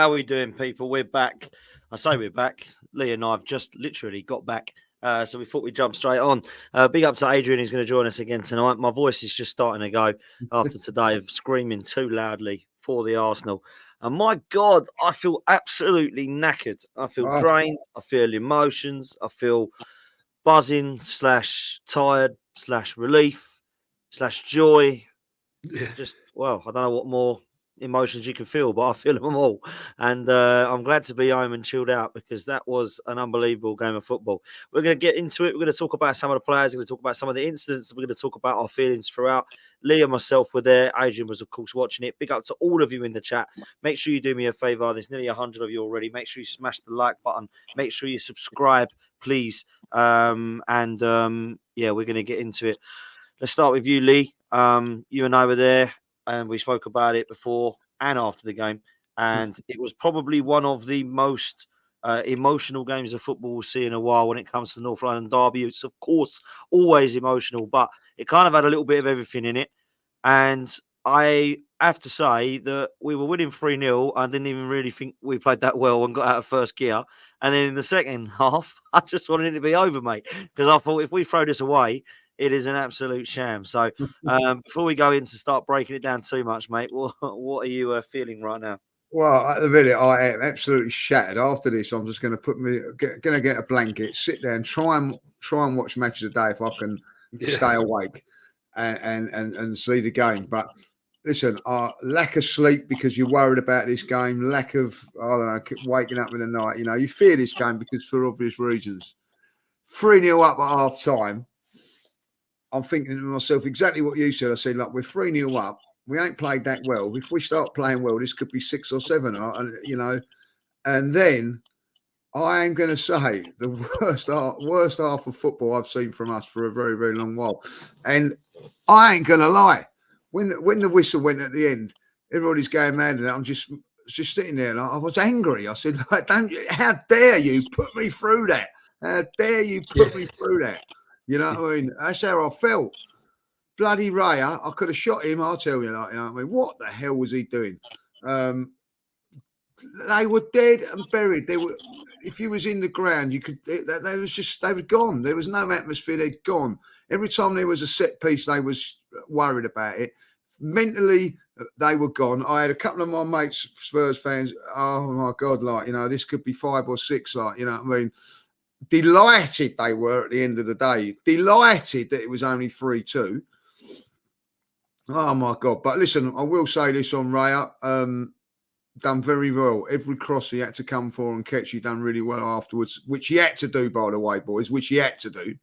How are we doing, people? We're back. I say we're back. Lee and I have just literally got back. So we thought we'd jump straight on. Big up to Adrian, who's going to join us again tonight. My voice is just starting to go after today of screaming too loudly for the Arsenal. And my God, I feel absolutely knackered. I feel drained. I feel emotions. I feel buzzing / tired / relief / joy. Just, well, I don't know what more emotions you can feel, but I feel them all. And I'm glad to be home and chilled out because that was an unbelievable game of football. We're going to get into it. We're going to talk about some of the players. We're going to talk about some of the incidents. We're going to talk about our feelings throughout. Lee and myself were there. Adrian was, of course, watching it. Big up to all of you in the chat. Make sure you do me a favor. There's nearly 100 of you already. Make sure you smash the like button. Make sure you subscribe, please. Yeah, we're going to get into it. Let's start with you, Lee. You and I were there, and we spoke about it before and after the game. And it was probably one of the most emotional games of football we'll see in a while when it comes to North London derby. It's, of course, always emotional, but it kind of had a little bit of everything in it. And I have to say that we were winning 3-0. I didn't even really think we played that well and got out of first gear. And then in the second half, I just wanted it to be over, mate, because I thought if we throw this away, it is an absolute sham. So before we go in to start breaking it down too much, mate, what are you feeling right now? Well, at the minute, I am absolutely shattered. After this, I'm just going to get a blanket, sit there, and try and watch match of the day if I can stay awake and see the game. But listen, lack of sleep because you're worried about this game, lack of waking up in the night. You know, you fear this game because for obvious reasons. 3-0 up at half time. I'm thinking to myself exactly what you said. I said, look, we're 3-0 up. We ain't played that well. If we start playing well, this could be 6 or 7, you know. And then I am going to say the worst half of football I've seen from us for a very, very long while. And I ain't going to lie. When the whistle went at the end, everybody's going mad and I'm just sitting there and I was angry. I said, how dare you put me through that? How dare you put me through that? You know what I mean? That's how I felt. Bloody Raya, I could have shot him, I'll tell you. Like, you know what I mean? What the hell was he doing? They were dead and buried. They were. If you was in the ground, you could. They were gone. There was no atmosphere. They'd gone. Every time there was a set piece, they was worried about it. Mentally, they were gone. I had a couple of my mates, Spurs fans. Oh my God! Like, you know, this could be 5 or 6. Like, you know what I mean? Delighted they were at the end of the day. Delighted that it was only 3-2. Oh my God! But listen, I will say this on Raya. Done very well. Every cross he had to come for and catch, he done really well afterwards, which he had to do, by the way, boys, which he had to do.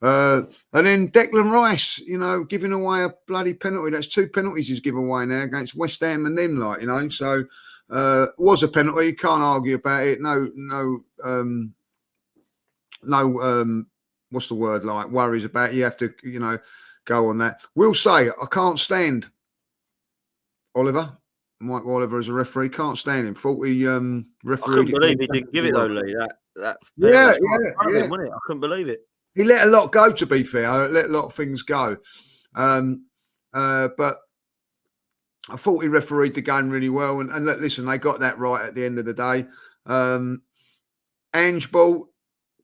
And then Declan Rice, you know, giving away a bloody penalty. That's 2 penalties he's given away now against West Ham and them, like, you know. So was a penalty. You can't argue about it. No, what's the word, like, worries about it. You have to, you know, go on that. We'll say I can't stand Mike Oliver as a referee. Can't stand him. Thought he refereed. I couldn't believe he didn't give it though, Lee. That yeah. Him, wasn't it? I couldn't believe it. He let a lot go. To be fair, I let a lot of things go. But I thought he refereed the game really well. And listen, they got that right at the end of the day. Ange Ball,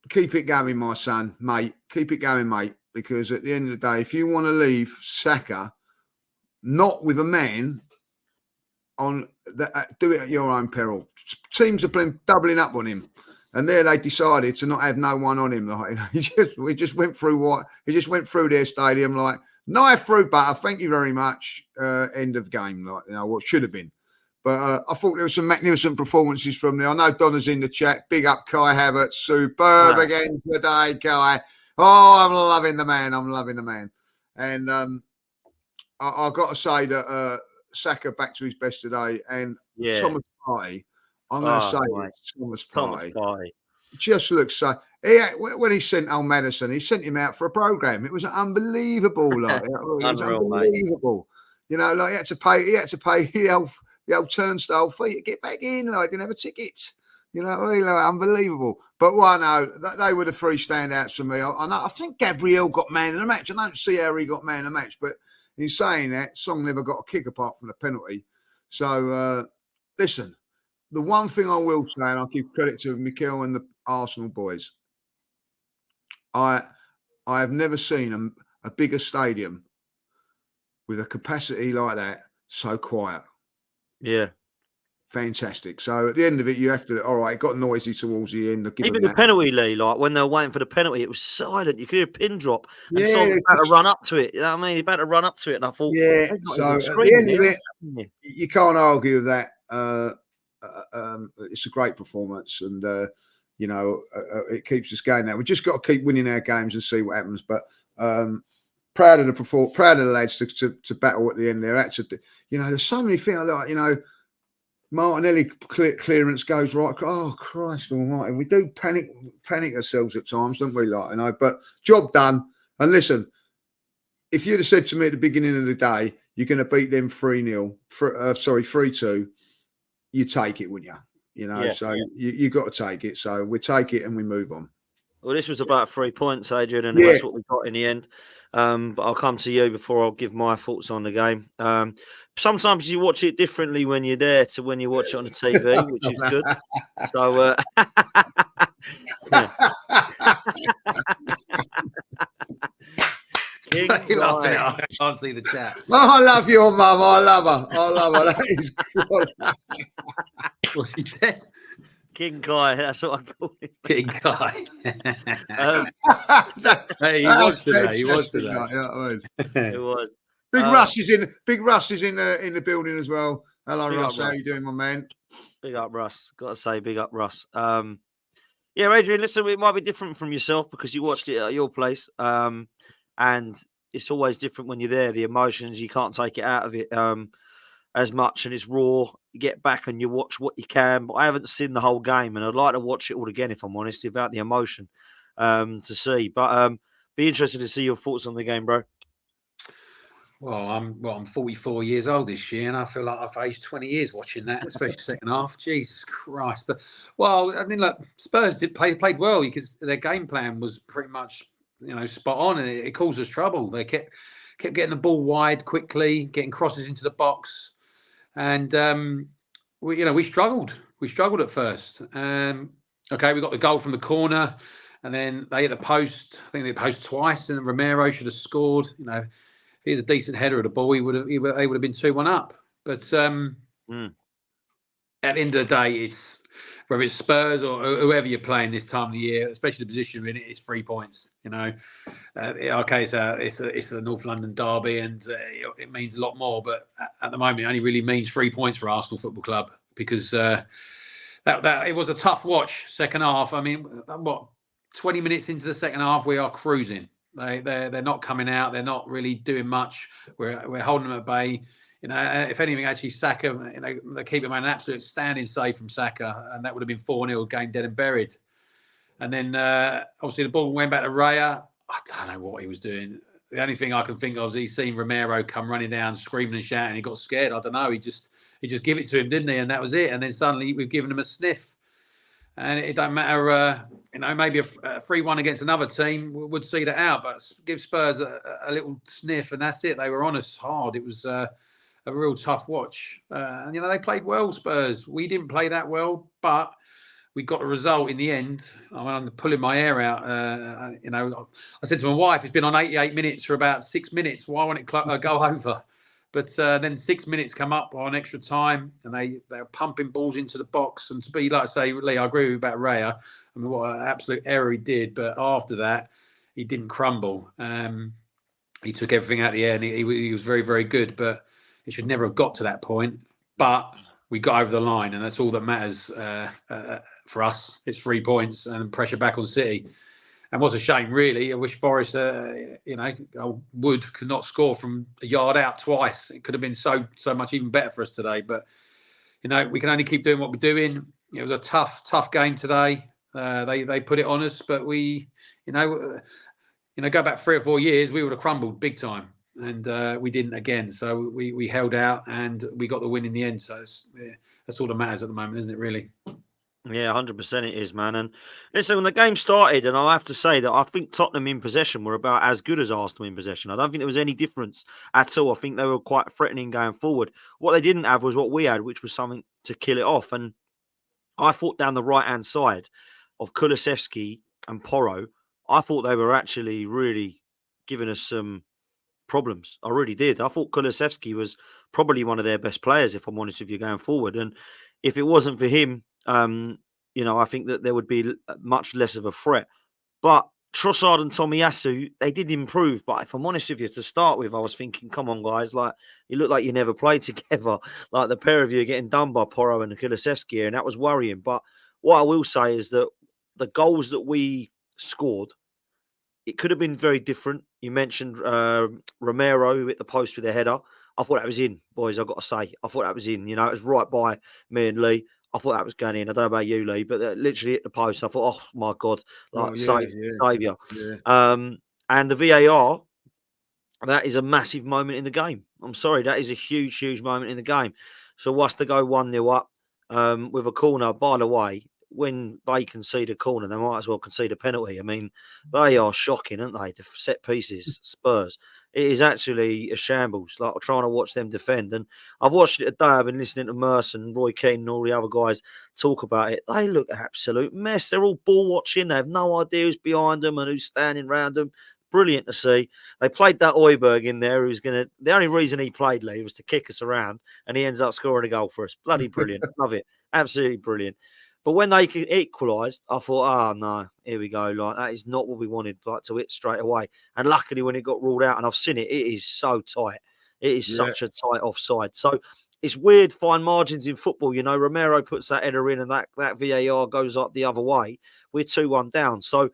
keep it going, my son, mate. Keep it going, mate. Because at the end of the day, if you want to leave Saka, not with a man on that, do it at your own peril. Teams are playing, doubling up on him, and there they decided to not have no one on him. Like, we just went through he just went through their stadium like knife through butter. Thank you very much. End of game. Like, you know what should have been. But I thought there were some magnificent performances from there. I know Donna's in the chat. Big up Kai Havertz. Superb again today, Kai. Oh, I'm loving the man. And I got to say that Saka back to his best today. And Thomas Partey, I'm going to say Thomas Partey just looks so. When he sent Madison, he sent him out for a program. It was unbelievable. Like, it was unbelievable. Mate. You know, like he had to pay the old turnstile fee to get back in. Like, didn't have a ticket. You know, really unbelievable. But they were the 3 standouts for me. I think Gabriel got man of the match. I don't see how he got man of the match, but in saying that, Song never got a kick apart from the penalty. So listen, the one thing I will say, and I'll give credit to Mikel and the Arsenal boys, I have never seen a bigger stadium with a capacity like that so quiet. Yeah. Fantastic. So at the end of it, you have to, all right, it got noisy towards the end. Even the penalty, Lee, like when they were waiting for the penalty, it was silent. You could hear a pin drop, and Yeah, Son was about to run up to it. You know what I mean? He about to run up to it, and I thought, yeah. So at the end of it, you can't argue with that. It's a great performance, and you know, it keeps us going. Now we just got to keep winning our games and see what happens. But proud of the lads to battle at the end there. Actually, you know, there's so many things like, you know, Martinelli clearance goes right. Oh Christ Almighty, we do panic ourselves at times, don't we? Like, you know, but job done. And listen, if you'd have said to me at the beginning of the day, you're going to beat them 3-0, 3-2, you take it, wouldn't you? You know, yeah, so you got to take it. So we take it and we move on. Well, this was about 3 points, Adrian, and that's what we got in the end. But I'll come to you before I'll give my thoughts on the game. Sometimes you watch it differently when you're there to when you watch it on the TV, which is good. So, I can't see the chat. Oh, I love your mum. I love her. That is good. What she said? King Kai, that's what I call him. King Kai. Hey, he was today. He was today. You know what I mean? It was. Big Russ is in. Big Russ is in the building as well. Hello, Russ. How you doing, my man? Big up, Russ. Got to say, big up, Russ. Yeah, Adrian. Listen, it might be different from yourself because you watched it at your place, and it's always different when you're there. The emotions, you can't take it out of it as much, and it's raw. You get back and you watch what you can, but I haven't seen the whole game, and I'd like to watch it all again if I'm honest, without the emotion to see. But be interested to see your thoughts on the game, bro. Well, I'm 44 years old this year, and I feel like I've aged 20 years watching that, especially second half. Jesus Christ! But I mean, look, Spurs played well because their game plan was pretty much, you know, spot on, and it caused us trouble. They kept getting the ball wide quickly, getting crosses into the box, and we struggled. We struggled at first. Okay, we got the goal from the corner, and then they hit the post. I think they hit the post twice, and Romero should have scored. You know, if he was a decent header of the ball, they would have been 2-1 up. But at the end of the day, it's whether it's Spurs or whoever you're playing this time of the year, especially the position we're in, it's 3 points. You know, okay, so it's a North London derby, and it means a lot more. But at the moment, it only really means 3 points for Arsenal Football Club because that it was a tough watch second half. I mean, 20 minutes into the second half, we are cruising. They're not coming out. They're not really doing much. We're holding them at bay. You know, if anything, actually, Saka, you know, the keeper made an absolute standing save from Saka, and that would have been 4-0, game dead and buried. And then, obviously, the ball went back to Raya. I don't know what he was doing. The only thing I can think of is he's seen Romero come running down, screaming and shouting. He got scared. I don't know. He just gave it to him, didn't he? And that was it. And then suddenly we've given him a sniff. And it don't matter, you know, maybe a 3-1 against another team would see that out, but give Spurs a little sniff, and that's it. They were on us hard. It was a real tough watch. And, you know, they played well, Spurs. We didn't play that well, but we got a result in the end. I'm pulling my hair out. You know, I said to my wife, it's been on 88 minutes for about 6 minutes. Why won't it go over? But then 6 minutes come up on extra time, and they're pumping balls into the box. And to be, like I say, Lee, I agree with you about Raya. I mean, what an absolute error he did. But after that, he didn't crumble. He took everything out of the air, and he was very, very good. But it should never have got to that point. But we got over the line, and that's all that matters for us. It's 3 points and pressure back on City. And what's a shame, really. I wish Forest, you know, Wood could not score from a yard out twice. It could have been so much even better for us today. But, you know, we can only keep doing what we're doing. It was a tough game today. They put it on us, but we, you know, go back 3 or 4 years, we would have crumbled big time. And we didn't again. So we held out and we got the win in the end. So that's all that matters at the moment, isn't it, really? Yeah, 100% it is, man. And listen, when the game started, and I have to say that I think Tottenham in possession were about as good as Arsenal in possession. I don't think there was any difference at all. I think they were quite threatening going forward. What they didn't have was what we had, which was something to kill it off. And I thought down the right-hand side of Kulusevski and Porro, I thought they were actually really giving us some problems. I really did. I thought Kulusevski was probably one of their best players, if I'm honest with you, going forward. And if it wasn't for him, I think that there would be much less of a threat. But Trossard and Tomiyasu, they did improve. But if I'm honest with you, to start with, I was thinking, come on, guys, like you look like you never played together. Like the pair of you are getting done by Porro and Kulusevski here, and that was worrying. But what I will say is that the goals that we scored, it could have been very different. You mentioned Romero who hit the post with a header. I thought that was in, boys. I've got to say, I thought that was in. You know, it was right by me and Lee. I thought that was going in. I don't know about you, Lee, but literally hit the post. I thought, oh my god, like saviour. And the VAR, that is a massive moment in the game. I'm sorry, that is a huge, huge moment in the game. So what's to go 1-0 up with a corner? By the way, when they concede a corner, they might as well concede a penalty. I mean, they are shocking, aren't they? The set pieces, Spurs. It is actually a shambles. Like trying to watch them defend. And I've watched it today. I've been listening to Merce and Roy Keane and all the other guys talk about it. They look absolute mess. They're all ball watching. They have no idea who's behind them and who's standing around them. Brilliant to see. They played that Højbjerg in there who's going to... The only reason he played, Lee, was to kick us around, and he ends up scoring a goal for us. Bloody brilliant. Love it. Absolutely brilliant. But when they equalised, I thought, oh, no, here we go. Like, that is not what we wanted, like, to hit straight away. And luckily, when it got ruled out, and I've seen it, it is so tight. It is such a tight offside. So it's weird, fine margins in football. You know, Romero puts that header in and that VAR goes up the other way. We're 2-1 down. So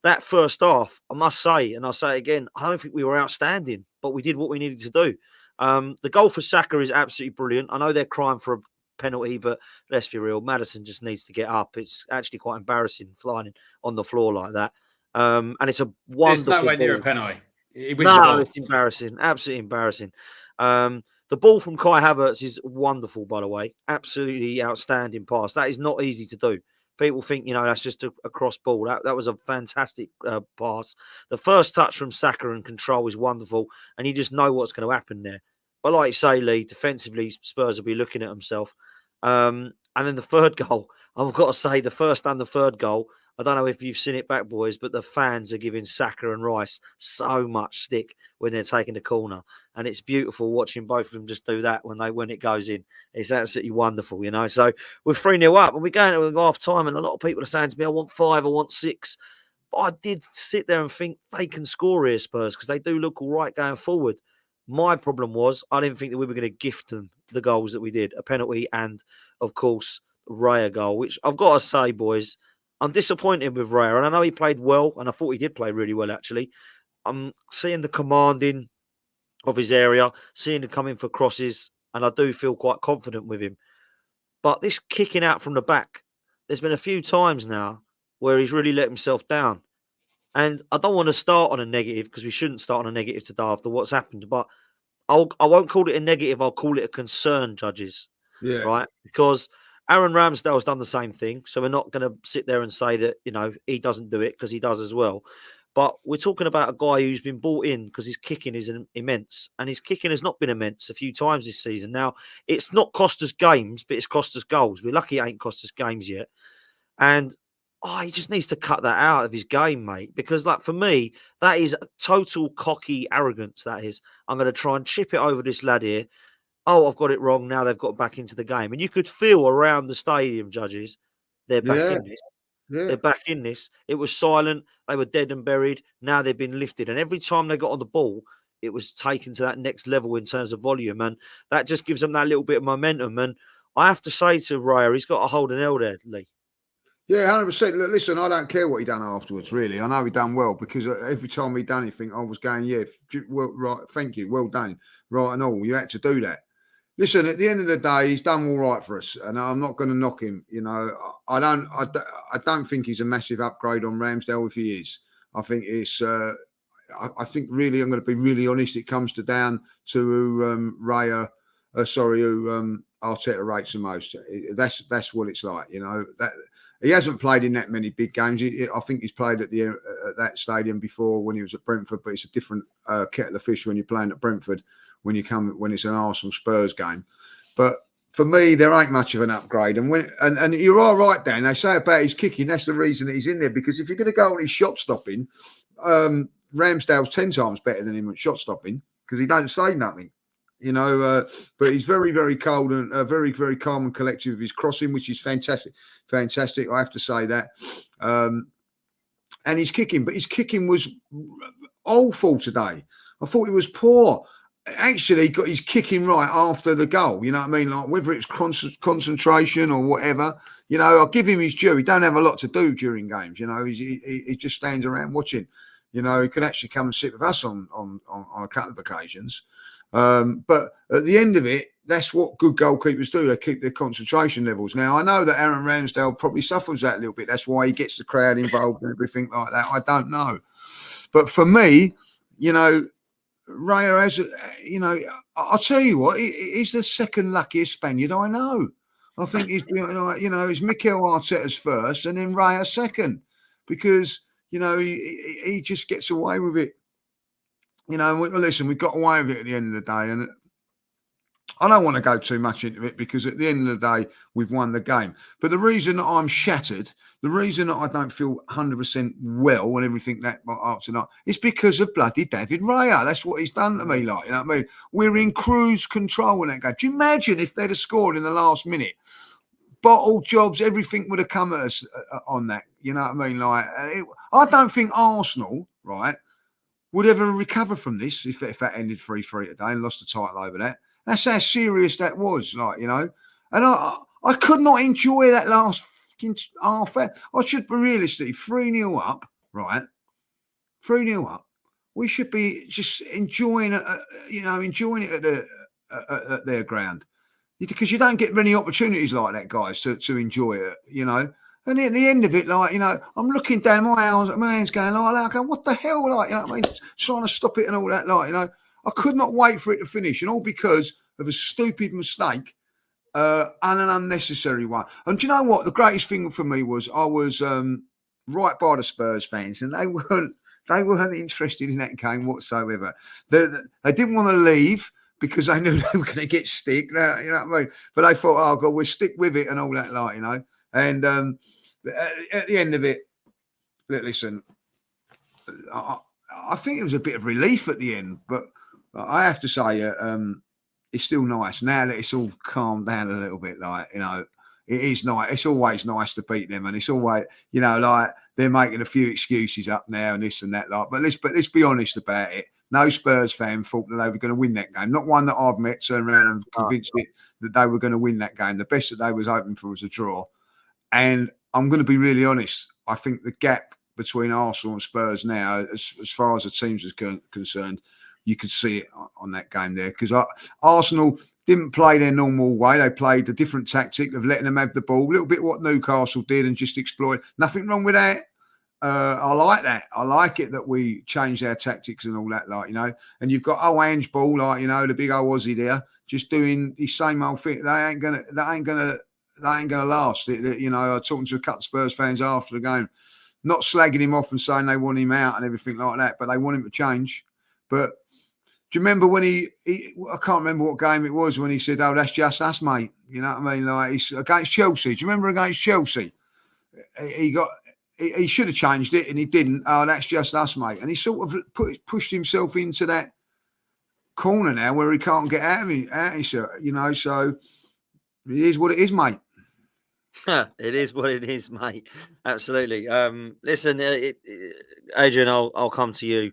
that first half, I must say, and I'll say it again, I don't think we were outstanding, but we did what we needed to do. The goal for Saka is absolutely brilliant. I know they're crying for a penalty, but let's be real, Maddison just needs to get up. It's actually quite embarrassing flying on the floor like that. And it's a wonderful... It's nowhere near a penalty. No, it's embarrassing. Absolutely embarrassing. The ball from Kai Havertz is wonderful, by the way. Absolutely outstanding pass. That is not easy to do. People think, you know, that's just a cross ball. That was a fantastic pass. The first touch from Saka and control is wonderful, and you just know what's going to happen there. But like you say, Lee, defensively, Spurs will be looking at themselves. And then the third goal, I've got to say, the first and the third goal, I don't know if you've seen it back, boys, but the fans are giving Saka and Rice so much stick when they're taking the corner. And it's beautiful watching both of them just do that when it goes in. It's absolutely wonderful, you know. So we're 3-0 up, and we're going to half time, and a lot of people are saying to me, I want 5, I want 6. But I did sit there and think they can score here, Spurs, because they do look all right going forward. My problem was I didn't think that we were going to gift them the goals that we did, a penalty and, of course, Raya goal, which I've got to say, boys, I'm disappointed with Raya. And I know he played well, and I thought he did play really well, actually. I'm seeing the commanding of his area, seeing him come in for crosses, and I do feel quite confident with him. But this kicking out from the back, there's been a few times now where he's really let himself down. And I don't want to start on a negative, because we shouldn't start on a negative today after what's happened. But I won't call it a negative. I'll call it a concern, judges. Yeah. Right? Because Aaron Ramsdale's done the same thing. So we're not going to sit there and say that, you know, he doesn't do it, because he does as well. But we're talking about a guy who's been brought in because his kicking is immense. And his kicking has not been immense a few times this season. Now, it's not cost us games, but it's cost us goals. We're lucky it ain't cost us games yet. And he just needs to cut that out of his game, mate. Because, like, for me, that is total cocky arrogance, that is. I'm going to try and chip it over this lad here. Oh, I've got it wrong. Now they've got back into the game. And you could feel around the stadium, judges, they're back in this. Yeah. They're back in this. It was silent. They were dead and buried. Now they've been lifted. And every time they got on the ball, it was taken to that next level in terms of volume. And that just gives them that little bit of momentum. And I have to say to Raya, he's got to hold an L there, Lee. Yeah, 100%. Look, listen, I don't care what he done afterwards, really. I know he done well, because every time he done anything, I was going, yeah, well, right, thank you, well done. Right and all, you had to do that. Listen, at the end of the day, he's done all right for us, and I'm not going to knock him. You know, I don't think he's a massive upgrade on Ramsdale. If he is, I think it's. I think really, I'm going to be really honest. It comes down to who Raya, who Arteta rates the most. That's what it's like. You know that. He hasn't played in that many big games. I think he's played at that stadium before when he was at Brentford, but it's a different kettle of fish when you're playing at Brentford when it's an Arsenal Spurs game. But for me, there ain't much of an upgrade. And and you're all right, Dan. They say about his kicking, that's the reason that he's in there. Because if you're going to go on his shot stopping, Ramsdale's 10 times better than him at shot stopping because he don't say nothing. But he's very, very cold and very, very calm and collected with his crossing, which is fantastic. Fantastic, I have to say that. And his kicking, but his kicking was awful today. I thought he was poor. Actually, he got his kicking right after the goal. You know what I mean? Like whether it's concentration or whatever. I'll give him his due. He don't have a lot to do during games. He just stands around watching. He could actually come and sit with us on a couple of occasions. But at the end of it, that's what good goalkeepers do. They keep their concentration levels. Now, I know that Aaron Ramsdale probably suffers that a little bit. That's why he gets the crowd involved and everything like that. I don't know. But for me, Raya has, I'll tell you what, he's the second luckiest Spaniard I know. I think he's, it's Mikel Arteta's first and then Raya second because, he just gets away with it. Listen, we got away with it at the end of the day. And I don't want to go too much into it because at the end of the day, we've won the game. But the reason that I'm shattered, the reason that I don't feel 100% well and everything that up tonight is because of bloody David Raya. That's what he's done to me. Like, you know what I mean? We're in cruise control in that game. Do you imagine if they'd have scored in the last minute? Bottle jobs, everything would have come at us on that. You know what I mean? Like, I don't think Arsenal, right, would ever recover from this if that ended 3-3 today and lost the title over that. That's how serious that was, And I could not enjoy that last half. I should be realistic. 3-0 up, right? 3-0 up. We should be just enjoying it, enjoying it at their ground. Because you don't get many opportunities like that, guys, to enjoy it, And at the end of it, I'm looking down my hands going, what the hell, trying to stop it and all that, I could not wait for it to finish, and all because of a stupid mistake and an unnecessary one. And do you know what? The greatest thing for me was I was right by the Spurs fans, and they weren't interested in that game whatsoever. They didn't want to leave because they knew they were going to get stick. You know what I mean? But they thought, oh God, we'll stick with it and all that, And at the end of it, listen, I think it was a bit of relief at the end, but I have to say, it's still nice now that it's all calmed down a little bit. It is nice. It's always nice to beat them, and it's always, they're making a few excuses up now and this and that. But let's be honest about it. No Spurs fan thought that they were going to win that game. Not one that I've met turned around and convinced it that they were going to win that game. The best that they was hoping for was a draw. And I'm going to be really honest. I think the gap between Arsenal and Spurs now, as far as the teams is concerned, you could see it on that game there because Arsenal didn't play their normal way. They played a different tactic of letting them have the ball, a little bit what Newcastle did and just exploit. Nothing wrong with that. I like that. I like it that we changed our tactics and all that, And you've got Ange Ball, the big old Aussie there, just doing the same old thing. That ain't gonna last. I was talking to a couple of Spurs fans after the game, not slagging him off and saying they want him out and everything like that, but they want him to change. But do you remember when I can't remember what game it was when he said, "Oh, that's just us, mate." You know what I mean? Like he's against Chelsea. Do you remember against Chelsea? He should have changed it and he didn't. Oh, that's just us, mate. And he sort of pushed himself into that corner now where he can't get out of it. So it is what it is, mate. It is what it is, mate. Absolutely. Listen, Adrian, I'll come to you.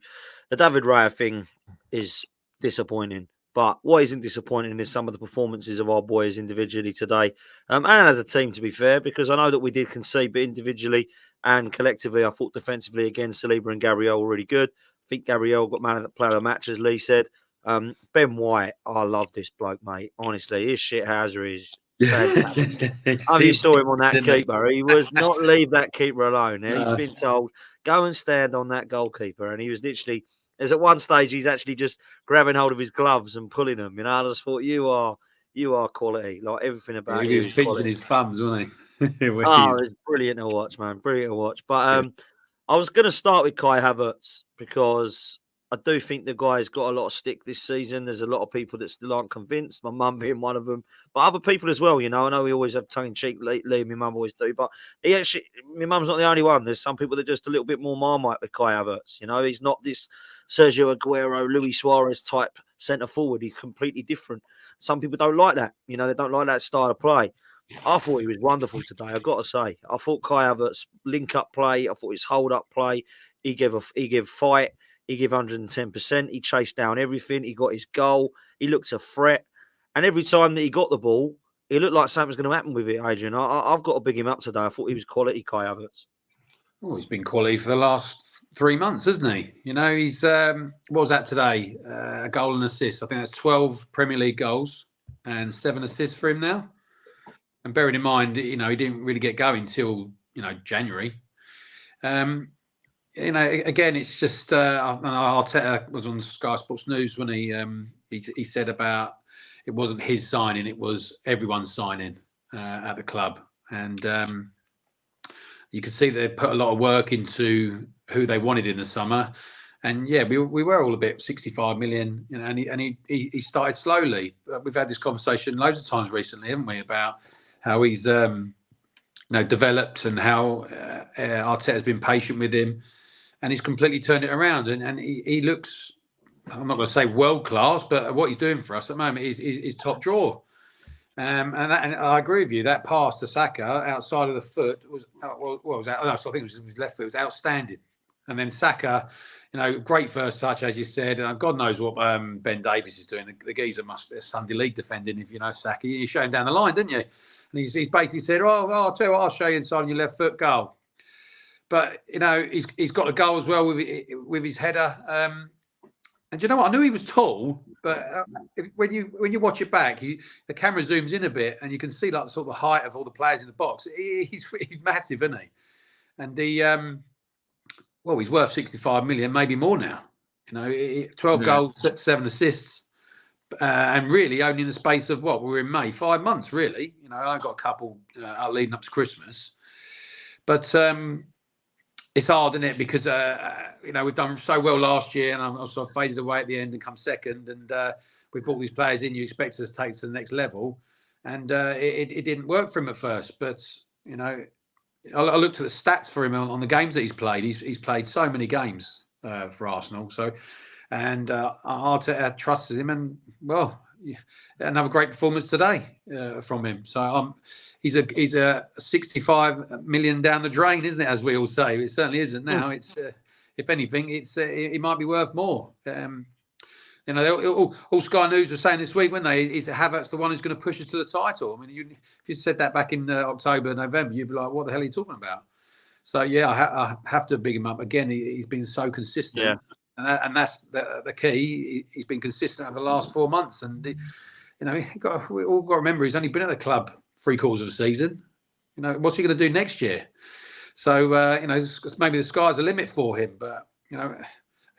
The David Raya thing is disappointing, but what isn't disappointing is some of the performances of our boys individually today, and as a team, to be fair, because I know that we did concede, but individually and collectively, I thought defensively again, Saliba and Gabriel were really good. I think Gabriel got man of the player of the match, as Lee said. Ben White, I love this bloke, mate. Honestly, his shithouser is fantastic. You saw him on that keeper. He was not leave that keeper alone. Now, he's been told, go and stand on that goalkeeper. And he was literally, as at one stage, he's actually just grabbing hold of his gloves and pulling them. I just thought, you are quality. Like everything about you. He was pinching his thumbs, wasn't he? It was brilliant to watch, man. Brilliant to watch. But I was going to start with Kai Havertz because I do think the guy's got a lot of stick this season. There's a lot of people that still aren't convinced, my mum being one of them, but other people as well, you know. I know we always have tongue-in-cheek, Lee, my mum always do, but my mum's not the only one. There's some people that are just a little bit more Marmite with Kai Havertz, you know. He's not this Sergio Aguero, Luis Suarez type centre-forward. He's completely different. Some people don't like that, you know. They don't like that style of play. I thought he was wonderful today, I've got to say. I thought Kai Havertz link-up play, I thought his hold-up play, he gave fight. He gave 110%. He chased down everything. He got his goal. He looked a threat. And every time that he got the ball, it looked like something was going to happen with it, Adrian. I've got to big him up today. I thought he was quality, Kai Havertz. Oh, he's been quality for the last 3 months, hasn't he? You know, he's, what was that today? A goal and assist. I think that's 12 Premier League goals and 7 assists for him now. And bearing in mind, you know, he didn't really get going till, you know, January. You know, again, it's just Arteta was on Sky Sports News when he said about it wasn't his signing, it was everyone's signing at the club, and you could see they put a lot of work into who they wanted in the summer, and yeah, we were all a bit 65 million, you know, and he started slowly. We've had this conversation loads of times recently, haven't we, about how he's you know, developed and how Arteta's been patient with him. And he's completely turned it around, and he looks, I'm not going to say world class, but what he's doing for us at the moment is top drawer. And I agree with you. That pass to Saka outside of the foot was I think it was his left foot. It was outstanding. And then Saka, you know, great first touch, as you said. And God knows what Ben Davies is doing. The geezer must be a Sunday league defending, if you know Saka. You showed him down the line, didn't you? And he's basically said, "Oh, I'll tell you what, I'll show you inside on your left foot, goal." But, you know, he's got a goal as well with his header. And you know what? I knew he was tall, but when you watch it back, the camera zooms in a bit and you can see like sort of the height of all the players in the box. He's massive, isn't he? And he's worth 65 million, maybe more now. You know, 12 goals, 7 assists. And really only in the space of we're in May, 5 months, really. You know, I've got a couple leading up to Christmas. But it's hard, isn't it? Because, you know, we've done so well last year and I sort of faded away at the end and come second. And we brought these players in you expect us to take to the next level. And it didn't work for him at first. But, you know, I looked at the stats for him on the games that he's played. He's played so many games for Arsenal. So, and Arteta trusted him. And, well, another great performance today from him. So he's a 65 million down the drain, isn't it? As we all say, it certainly isn't now. It's if anything, it might be worth more. You know, all Sky News were saying this week, weren't they? Is Havertz the one who's going to push us to the title? I mean, if you said that back in October, November, you'd be like, "What the hell are you talking about?" So yeah, I have to big him up again. He's been so consistent. Yeah. And that's the key. He's been consistent over the last 4 months, and you know, we all got to remember he's only been at the club 3/4 of the season. You know, what's he going to do next year? So you know, maybe the sky's the limit for him. But you know,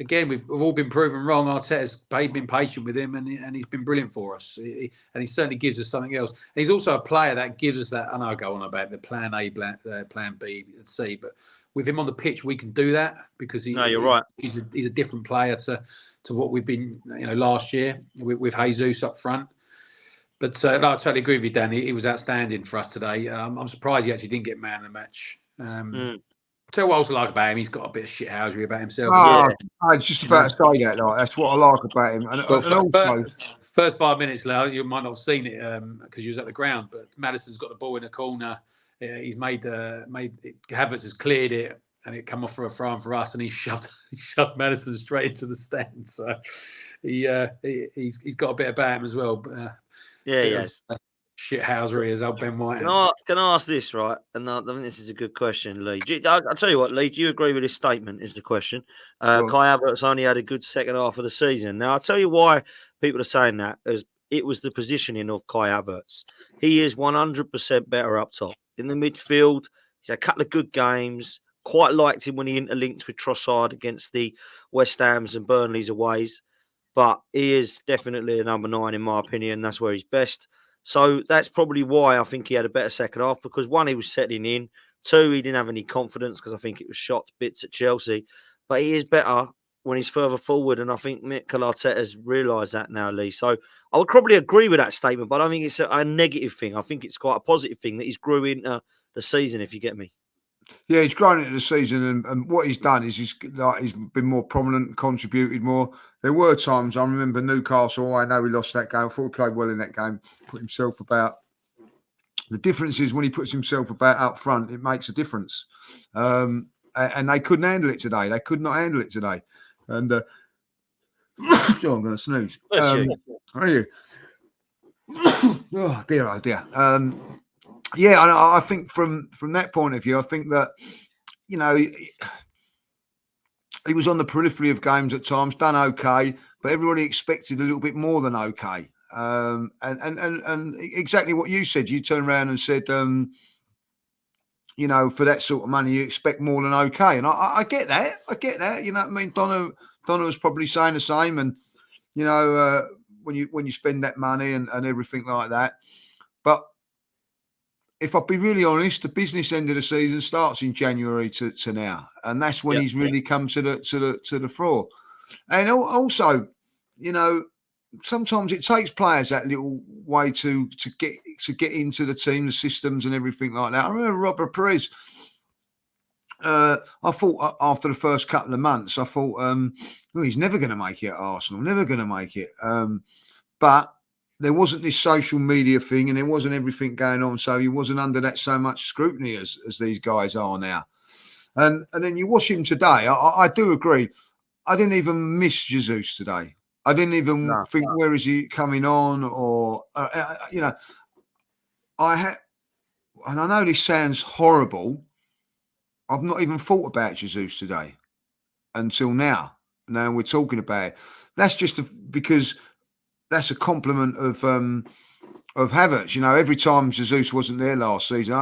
again, we've all been proven wrong. Arteta's been patient with him, and he's been brilliant for us. And he certainly gives us something else. And he's also a player that gives us that. I know I go on about the plan A, plan B, and C, but with him on the pitch, we can do that because you're right. He's a different player to what we've been, you know, last year with Jesus up front. But no, I totally agree with you, Dan. He was outstanding for us today. I'm surprised he actually didn't get man of the match. Tell you what I also like about him, he's got a bit of shithousery about himself. I was just about to say that. Like, that's what I like about him. And also, first 5 minutes, Lau, you might not have seen it because you was at the ground. But Maddison's got the ball in the corner. He's made Havertz has cleared it, and it come off for a throw for us, and he shoved Maddison straight into the stands. So he's got a bit about him as well. But, yeah, he has. Shithousery as old Ben White. Can I ask this, right? And I think this is a good question, Lee. I'll tell you what, Lee, do you agree with this statement is the question? Kai Havertz only had a good second half of the season. Now, I'll tell you why people are saying that, as it was the positioning of Kai Havertz. He is 100% better up top. In the midfield, he's had a couple of good games. Quite liked him when he interlinked with Trossard against the West Hams and Burnley's aways. But he is definitely a number 9, in my opinion. That's where he's best. So that's probably why I think he had a better second half, because 1, he was settling in. 2, he didn't have any confidence because I think it was shot to bits at Chelsea. But he is better when he's further forward, and I think Mikel Arteta has realised that now, Lee. So I would probably agree with that statement, but I don't think it's a negative thing. I think it's quite a positive thing that he's grew into the season, if you get me. Yeah, he's grown into the season, and what he's done is he's been more prominent, contributed more. There were times I remember Newcastle. I know he lost that game. I thought he played well in that game. Put himself about. The difference is when he puts himself about up front, it makes a difference. And they couldn't handle it today. They could not handle it today. And sure, I'm going to snooze. Are you? Oh dear, oh dear. Yeah, I think from that point of view, I think that, you know, he was on the periphery of games at times, done okay, but everybody expected a little bit more than okay. And exactly what you said. You turned around and said, you know, for that sort of money, you expect more than okay. And I get that. I get that. You know what I mean? Donna was probably saying the same. And, you know, when you spend that money and everything like that. But if I'll be really honest, the business end of the season starts in January to now, and that's when he's really come to the fore. And also, you know, sometimes it takes players that little way to get into the team, the systems, and everything like that. I remember Robert Perez. I thought after the first couple of months, I thought, well, he's never going to make it at Arsenal, never going to make it. But there wasn't this social media thing, and there wasn't everything going on, so he wasn't under that so much scrutiny as these guys are now. And then you watch him today. I do agree. I didn't even miss Jesus today. I didn't even think, where is he coming on? Or you know, and I know this sounds horrible. I've not even thought about Jesus today until now. Now we're talking about it. That's just because that's a compliment of Havertz. You know, every time Jesus wasn't there last season,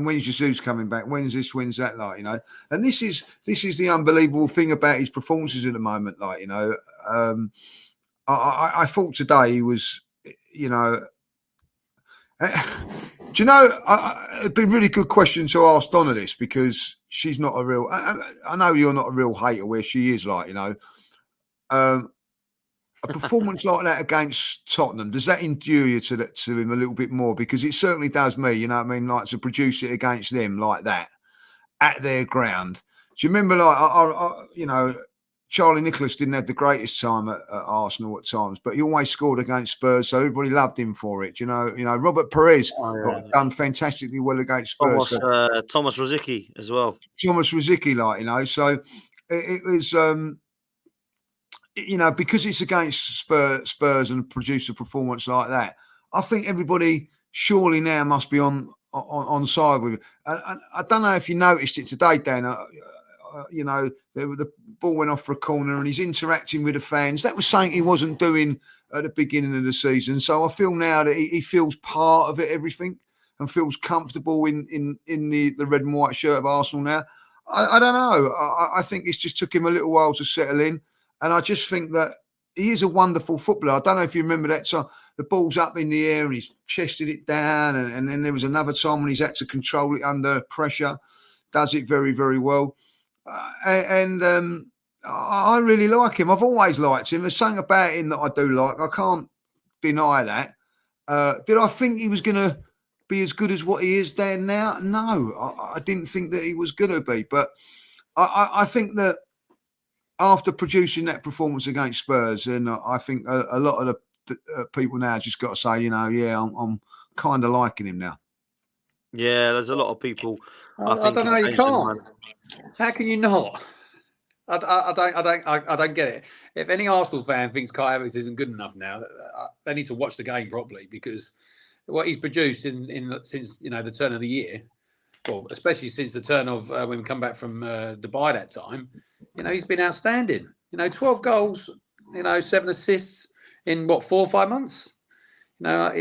when's Jesus coming back? When's this? When's that? Like, you know, and this is the unbelievable thing about his performances at the moment. Like, you know, I thought today he was, you know. Do you know? It'd be a really good question to ask Donna this, because she's not a real. I know you're not a real hater where she is. Like, you know. A performance like that against Tottenham, does that endear you to him a little bit more? Because it certainly does me, you know what I mean? Like, to produce it against them like that at their ground. Do you remember, like, you know, Charlie Nicholas didn't have the greatest time at Arsenal at times, but he always scored against Spurs, so everybody loved him for it. You know, Robert Perez done fantastically well against Spurs. Thomas Rosicky as well. Thomas Rosicky, like, you know, so it was. You know, because it's against Spurs and produce a performance like that, I think everybody surely now must be on side with it. I don't know if you noticed it today, Dan. You know, the ball went off for a corner and he's interacting with the fans. That was something he wasn't doing at the beginning of the season. So I feel now that he feels part of it, everything, and feels comfortable in the red and white shirt of Arsenal now. I don't know. I think it's just took him a little while to settle in. And I just think that he is a wonderful footballer. I don't know if you remember that. So the ball's up in the air and he's chested it down. And then there was another time when he's had to control it under pressure. Does it very, very well. I really like him. I've always liked him. There's something about him that I do like. I can't deny that. Did I think he was going to be as good as what he is there now? No, I didn't think that he was going to be. But I think that after producing that performance against Spurs, and I think a lot of the people now just got to say, you know, yeah, I'm kind of liking him now. Yeah, there's a lot of people. I don't know. You can't. How can you not? I don't get it. If any Arsenal fan thinks Kai Havertz isn't good enough now, they need to watch the game properly, because what he's produced since, you know, the turn of the year, well, especially since the turn of when we come back from Dubai that time, you know, he's been outstanding. You know, 12 goals, you know, 7 assists in 4 or 5 months. You know,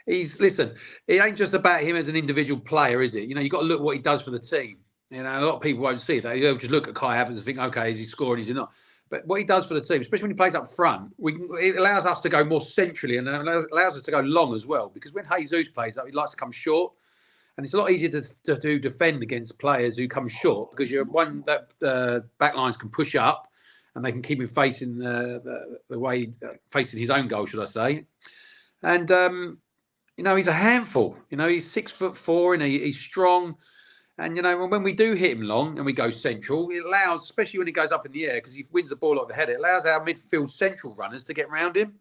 listen, it ain't just about him as an individual player, is it? You know, you've got to look what he does for the team. You know, a lot of people won't see that. They'll just look at Kai Havertz and think, okay, is he scoring, is he not? But what he does for the team, especially when he plays up front, it allows us to go more centrally, and it allows us to go long as well. Because when Jesus plays up, he likes to come short. And it's a lot easier to defend against players who come short, because you're one that backlines can push up and they can keep him facing the way, facing his own goal, should I say. And, he's a handful. He's 6'4", and he's strong. And, when we do hit him long and we go central, it allows, especially when he goes up in the air, because he wins the ball off the head, it allows our midfield central runners to get around him.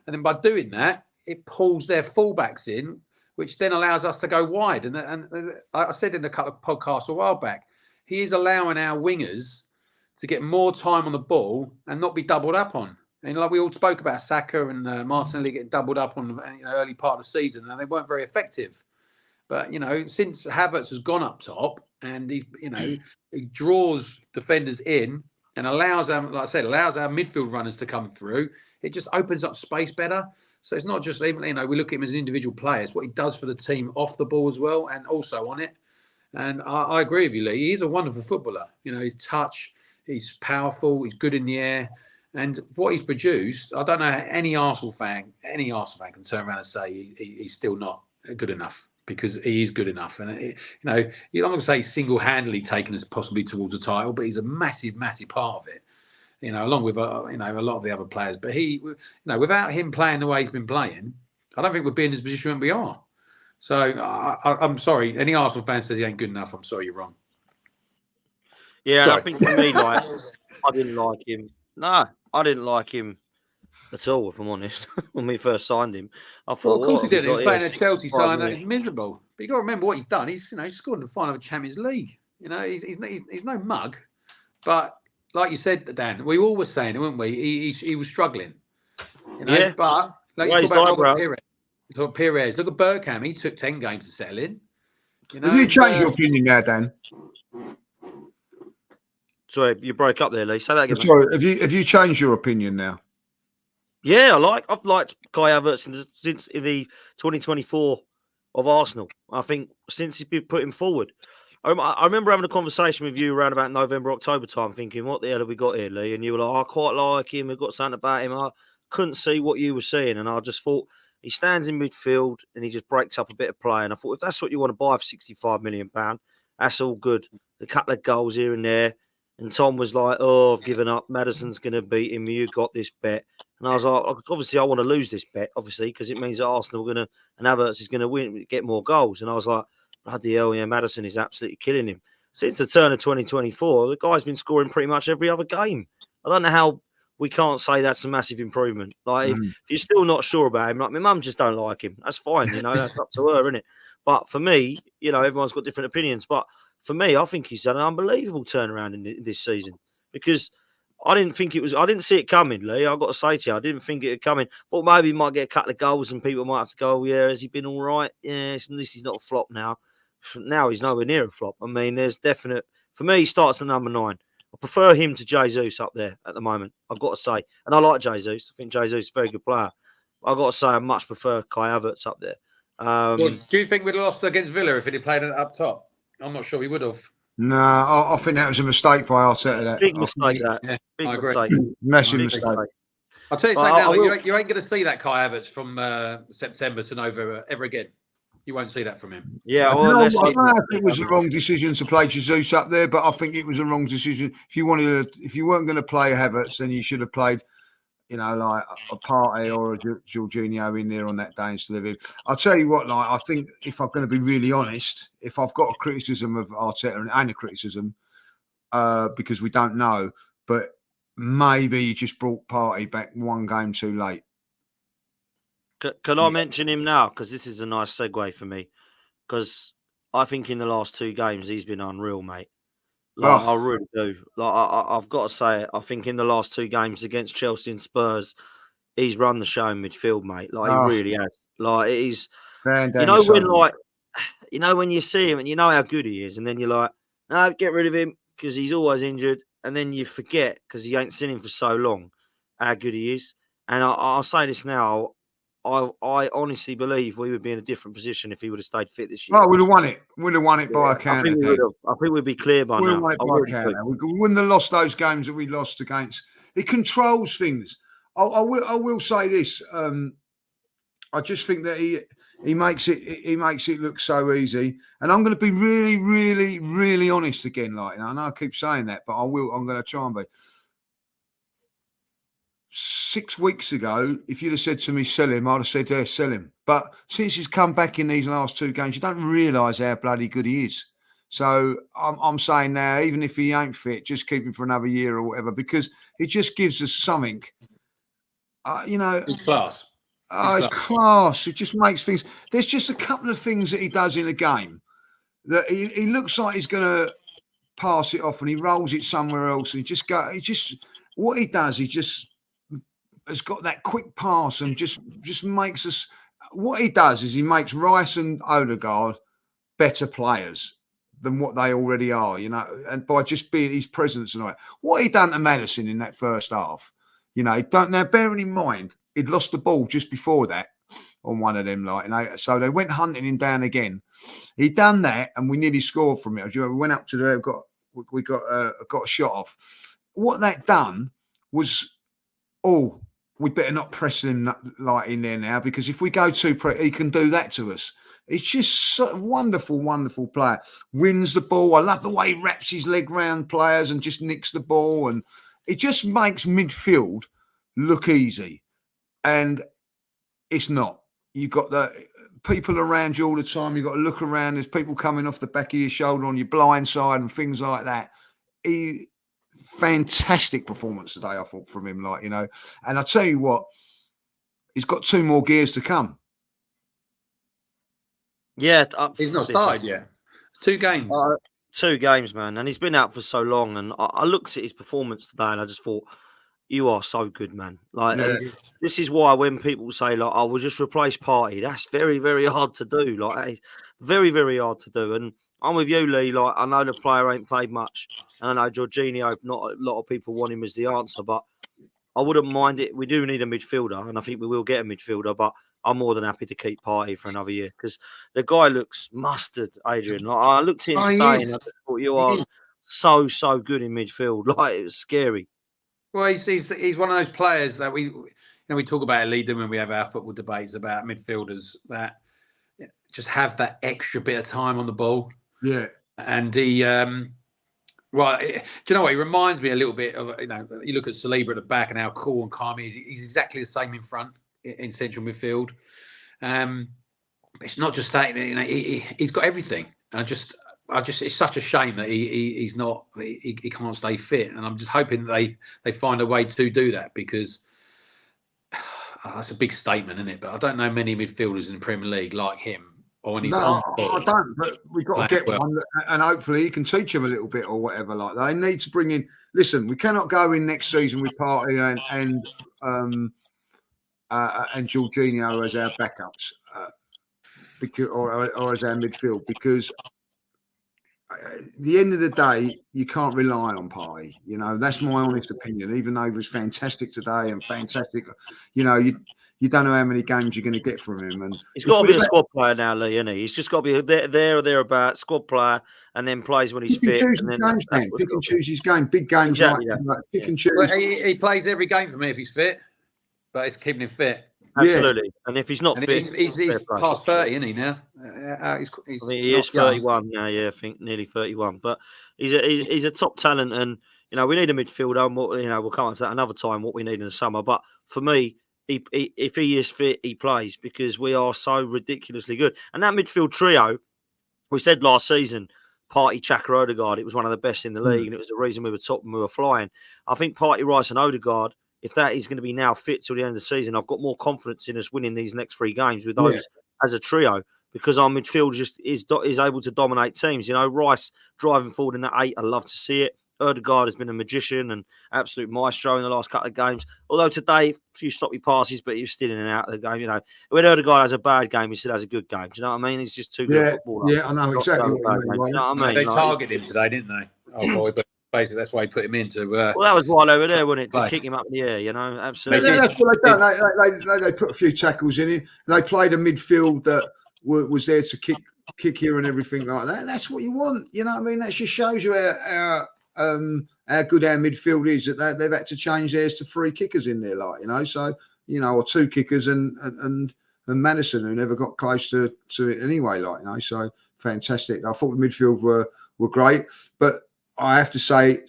And then by doing that, it pulls their fullbacks in, which then allows us to go wide. And I said in a couple of podcasts a while back, he is allowing our wingers to get more time on the ball and not be doubled up on. And like we all spoke about Saka and Martinelli getting doubled up on the early part of the season, and they weren't very effective. But, since Havertz has gone up top and he draws defenders in and allows our midfield runners to come through, it just opens up space better. So it's not just even, we look at him as an individual player. It's what he does for the team off the ball as well and also on it. And I agree with you, Lee. He's a wonderful footballer. His touch, he's powerful, he's good in the air. And what he's produced, I don't know any Arsenal fan can turn around and say he's still not good enough, because he is good enough. And, you're not going to say single-handedly taken us possibly towards a title, but he's a massive, massive part of it. Along with, a lot of the other players. But he, without him playing the way he's been playing, I don't think we'd be in this position when we are. So I'm sorry. Any Arsenal fan says he ain't good enough, I'm sorry, you're wrong. Yeah, and I think for me, I didn't like him. No, I didn't like him at all, if I'm honest, when we first signed him. I thought, of course he did. He was playing a Chelsea side that was miserable. But you've got to remember what he's done. He's, scored in the final of the Champions League. He's no mug. But like you said, Dan, we all were saying it, weren't we? He was struggling. Yeah. But like you talk about Perez. Look at Bergkamp. He took 10 games to settle in. Have you changed your opinion now, Dan? Sorry, you broke up there, Lee. Say that again. Sorry, have you changed your opinion now? Yeah, I've liked Kai Havertz since in the 2024 of Arsenal. I think since he's been putting forward. I remember having a conversation with you around about November, October time, thinking, what the hell have we got here, Lee? And you were like, I quite like him. We've got something about him. I couldn't see what you were seeing. And I just thought, he stands in midfield and he just breaks up a bit of play. And I thought, if that's what you want to buy for £65 million, that's all good. A couple of goals here and there. And Tom was like, oh, I've given up. Madison's going to beat him. You got this bet. And I was like, obviously, I want to lose this bet, obviously, because it means that Arsenal are going to, and Havertz is going to win, get more goals. And I was like, bloody hell, yeah, Maddison is absolutely killing him. Since the turn of 2024, the guy's been scoring pretty much every other game. I don't know how we can't say that's a massive improvement. Like, if you're still not sure about him, like, my mum just don't like him. That's fine, that's up to her, isn't it? But for me, everyone's got different opinions. But for me, I think he's done an unbelievable turnaround in this season, because I didn't see it coming, Lee. I've got to say to you, I didn't think it would come in. Thought maybe he might get a couple of goals and people might have to go, yeah, has he been all right? Yeah, at least he's not a flop now. Now he's nowhere near a flop. I mean, there's definite, for me, he starts at number 9. I prefer him to Jesus up there at the moment, I've got to say. And I like Jesus. I think Jesus is a very good player. I've got to say, I much prefer Kai Havertz up there. Do you think we'd have lost against Villa if he'd played up top? I'm not sure we would have. No, I think that was a mistake by Arteta. Big mistake, that. Yeah, Big I agree. mistake. Massive mistake. I'll tell you something now. You ain't going to see that Kai Havertz from September to November ever again. You won't see that from him. Yeah, I don't know if it was the wrong decision to play Jesus up there, but I think it was the wrong decision. If you weren't going to play Havertz, then you should have played, like a Partey or a Jorginho in there on that day instead of him. I'll tell you what, like, I think if I'm going to be really honest, if I've got a criticism of Arteta and a criticism, because we don't know, but maybe he just brought Partey back one game too late. Can I mention him now? Because this is a nice segue for me. Because I think in the last 2 games, he's been unreal, mate. Like, I really do. Like, I've got to say it. I think in the last 2 games against Chelsea and Spurs, he's run the show in midfield, mate. Like, he really has. Like, it is. When you see him and you know how good he is, and then you're like, no, get rid of him because he's always injured. And then you forget, because you ain't seen him for so long, how good he is. And I'll say this now. I honestly believe we would be in a different position if he would have stayed fit this year. Oh, we'd have won it. We'd have won it by a counter. I think we'd be clear by now. We wouldn't have lost those games that we lost against. It controls things. I will say this. I just think that he makes it look so easy. And I'm going to be really, really, really honest again. Like, I know I keep saying that, but I'm going to try and be. 6 weeks ago, if you'd have said to me, sell him, I'd have said, yeah, sell him. But since he's come back in these last 2 games, you don't realise how bloody good he is. So I'm saying now, even if he ain't fit, just keep him for another year or whatever, because it just gives us something. It's class. It's class. It just makes things. There's just a couple of things that he does in a game that he looks like he's going to pass it off and he rolls it somewhere else. And what he does, he just has got that quick pass and just makes us. What he does is he makes Rice and Odegaard better players than what they already are, and by just being his presence tonight. What he done to Maddison in that first half, now bearing in mind, he'd lost the ball just before that on one of them, so they went hunting him down again. He'd done that and we nearly scored from it. We went up to there, we got a shot off. What that done was, we better not press him in there now, because if we go too he can do that to us. It's just such a wonderful, wonderful player. Wins the ball. I love the way he wraps his leg round players and just nicks the ball. And it just makes midfield look easy. And it's not. You've got the people around you all the time. You've got to look around. There's people coming off the back of your shoulder on your blind side and things like that. Fantastic performance today, I thought, from him. And I tell you what, he's got 2 more gears to come. Yeah, he's not started yet. 2 games. 2 games, man, and he's been out for so long. And I looked at his performance today, and I just thought, you are so good, man. This is why when people say, I will just replace Partey, that's very, very hard to do. It's very, very hard to do. And I'm with you, Lee. I know the player ain't played much, and I know Jorginho, not a lot of people want him as the answer, but I wouldn't mind it. We do need a midfielder, and I think we will get a midfielder, but I'm more than happy to keep Partey for another year, because the guy looks mustard, Adrian. I looked at him today and I just thought, you are so good in midfield. It was scary. Well, he's one of those players that we talk about a leader when we have our football debates about midfielders that just have that extra bit of time on the ball. Yeah. And he, do you know what? He reminds me a little bit of, you look at Saliba at the back and how cool and calm he is. He's exactly the same in front in central midfield. It's not just that, he's got everything. And I just, it's such a shame that he can't stay fit. And I'm just hoping that they find a way to do that, because that's a big statement, isn't it? But I don't know many midfielders in the Premier League like him. Or when he's on I don't. But we've got to get one, and hopefully he can teach him a little bit or whatever like that. They need to bring in. Listen, we cannot go in next season with Partey and Jorginho as our backups, or as our midfield, because at the end of the day, you can't rely on Partey. That's my honest opinion. Even though he was fantastic today and fantastic, you don't know how many games you're going to get from him. And he's got to be a squad player now, Lee, isn't he? He's just got to be there or thereabouts, squad player, and then plays when he's fit. Pick and choose his game. Big games, exactly, pick and choose. Well, he plays every game for me if he's fit, but it's keeping him fit. Absolutely. Yeah. And if he's not fit, he's past 30, isn't he now? I mean, he is 31 now. Yeah, I think nearly 31. But he's a top talent, and we need a midfielder. And we'll come on to that another time. What we need in the summer, but for me, if he is fit, he plays, because we are so ridiculously good. And that midfield trio, we said last season, Partey, Xhaka, Odegaard, it was one of the best in the league, and it was the reason we were top and we were flying. I think Partey, Rice, and Odegaard, if that is going to be now fit till the end of the season, I've got more confidence in us winning these next 3 games with those as a trio, because our midfield just is able to dominate teams. Rice driving forward in that 8, I love to see it. Odegaard has been a magician and absolute maestro in the last couple of games. Although today, a few sloppy passes, but he was still in and out of the game. When Odegaard has a bad game, he still has a good game. Do you know what I mean? He's just too good at football. Yeah, I know exactly what you mean. You know what I mean? They targeted him today, didn't they? Oh boy, but basically that's why he put him into. Well, that was why they were there, wasn't it? To kick him up in the air, absolutely. That's what they done. They put a few tackles in him. They played a midfield that was there to kick here and everything like that. And that's what you want. You know what I mean? That just shows you how good our midfield is, that they've had to change theirs to 3 kickers in there, or 2 kickers and Maddison, who never got close to it anyway, so fantastic. I thought the midfield were great, but I have to say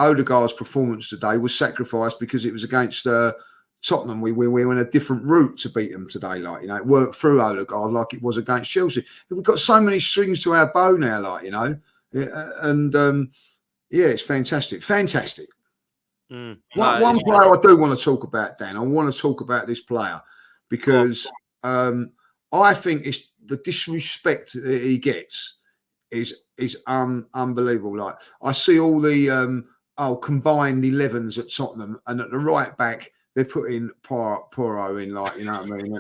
Odegaard's performance today was sacrificed because it was against Tottenham. We were in a different route to beat them today. Like, you know, it worked through Odegaard like it was against Chelsea. We've got so many strings to our bow now, like, you know, and yeah, it's fantastic. Fantastic. One player I do want to talk about, Dan. I want to talk about this player because I think it's the disrespect that he gets is unbelievable. Like, I see all the combined 11s at Tottenham, and at the right back they're putting Porro in, like, you know what I mean.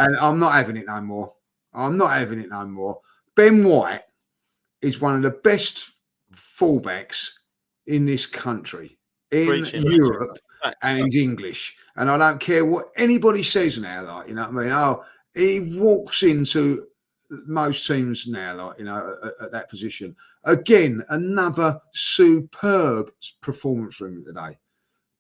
And I'm not having it no more. I'm not having it no more. Ben White is one of the best fullbacks in this country. In Europe, and he's English, and I don't care what anybody says now. Like, you know what I mean? Oh, he walks into most teams now, like, you know, at that position. Again, another superb performance from him today.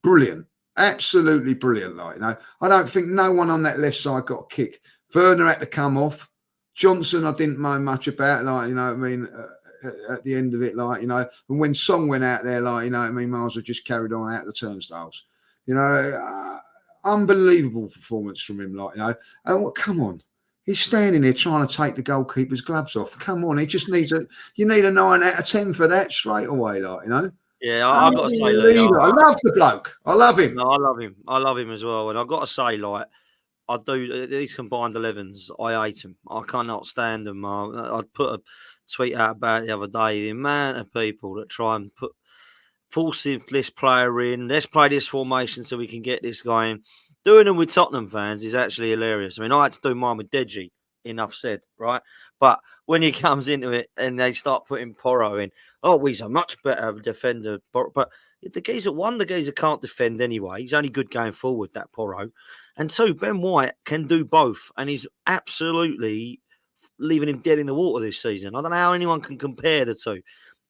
Brilliant, absolutely brilliant. Like, you know, I don't think no one on that left side got a kick. Werner had to come off. Johnson, I didn't know much about. Like, you know what I mean. At the end of it, like, you know, and when Song went out there, like, you know what I mean, Miles had just carried on out the turnstiles. You know, unbelievable performance from him, like, you know. And come on, he's standing there trying to take the goalkeeper's gloves off. Come on, he just needs you need a 9 out of 10 for that straight away, like, you know. Yeah, I've got to say, Lee, I love the bloke. I love him. No, I love him. I love him as well. And I've got to say, like, I do these combined 11s. I hate them. I cannot stand them. I'd put a tweet out about it the other day. The amount of people that try and force this player in. Let's play this formation so we can get this going. Doing them with Tottenham fans is actually hilarious. I mean, I had to do mine with Deji. Enough said, right? But when he comes into it and they start putting Porro in, oh, he's a much better defender. But the geezer can't defend anyway. He's only good going forward, that Porro. And two, Ben White can do both, and he's absolutely leaving him dead in the water this season. I don't know how anyone can compare the two.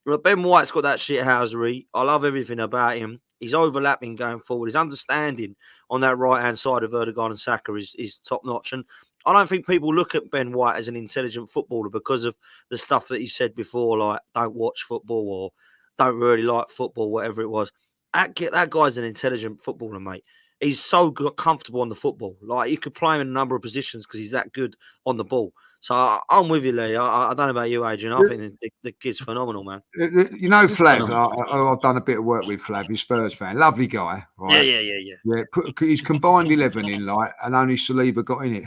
But Ben White's got that shithousery. I love everything about him. He's overlapping going forward. His understanding on that right-hand side of Odegaard and Saka is top-notch. And I don't think people look at Ben White as an intelligent footballer because of the stuff that he said before, like, don't watch football or don't really like football, whatever it was. That guy's an intelligent footballer, mate. He's so good, comfortable on the football. Like, you could play him in a number of positions because he's that good on the ball. So I'm with you, Lee. I don't know about you, Adrian. I think the kid's phenomenal, man. You know, Flav, I've done a bit of work with Flav. He's a Spurs fan. Lovely guy, right? Yeah. He's combined 11 in, like, and only Saliba got in it.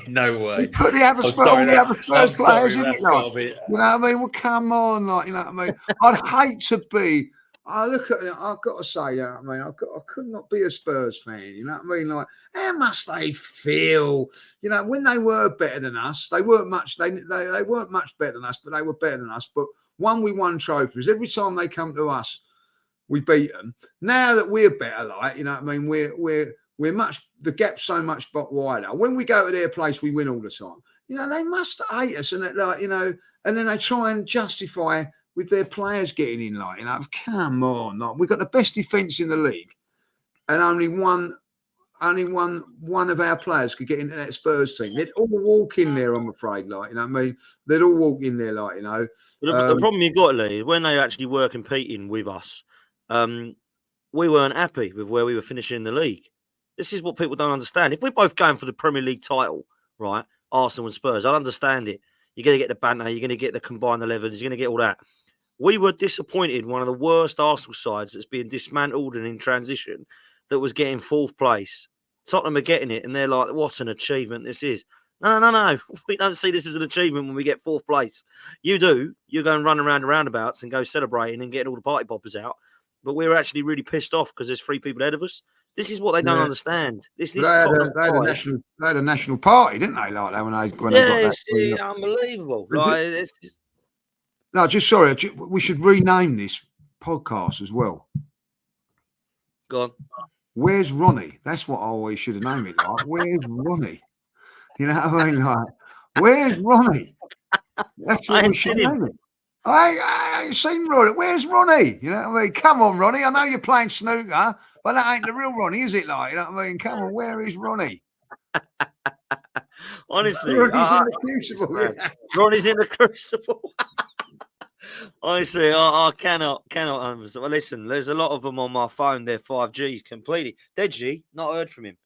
No way. Put the other Spurs players in it, like. You know what I mean? Well, come on, like, you know what I mean? I'd hate to be. I look at it, I've got to say, you know what I mean, I could not be a Spurs fan, you know what I mean? Like, how must they feel? You know, when they were better than us, they weren't much better than us, but they were better than us. But we won trophies. Every time they come to us, we beat them. Now that we're better, like, you know what I mean, we're much, the gap's so much wider. When we go to their place, we win all the time. You know, they must hate us, and like, you know, and then they try and justify with their players getting in, like, you know, come on, like, we've got the best defence in the league, and only one of our players could get into that Spurs team. They'd all walk in there, I'm afraid, like, you know what I mean? They'd all walk in there, like, you know. The problem you got, Lee, when they actually were competing with us, we weren't happy with where we were finishing in the league. This is what people don't understand. If we're both going for the Premier League title, right, Arsenal and Spurs, I'd understand it. You're going to get the banter, you're going to get the combined 11s, you're going to get all that. We were disappointed. One of the worst Arsenal sides that's being dismantled and in transition that was getting fourth place. Tottenham are getting it, and they're like, what an achievement this is. No. We don't see this as an achievement when we get fourth place. You do. You're going running around the roundabouts and go celebrating and getting all the party poppers out. But we're actually really pissed off because there's 3 people ahead of us. This is what they don't understand. They had a national party, didn't they? Like that when they got that. It's unbelievable. Like, no, just sorry. We should rename this podcast as well. Go on. Where's Ronnie? That's what I always should have named it. Like, where's Ronnie? You know what I mean? Like, where's Ronnie? That's what we should name it. I ain't seen Ronnie. Where's Ronnie? You know what I mean? Come on, Ronnie. I know you're playing snooker, but that ain't the real Ronnie, is it? Like, you know what I mean? Come on, where is Ronnie? Honestly, Ronnie's in the crucible. Ronnie's in the crucible. Honestly, I cannot understand. Well, listen, there's a lot of them on my phone. They're 5Gs completely. Deji, not heard from him.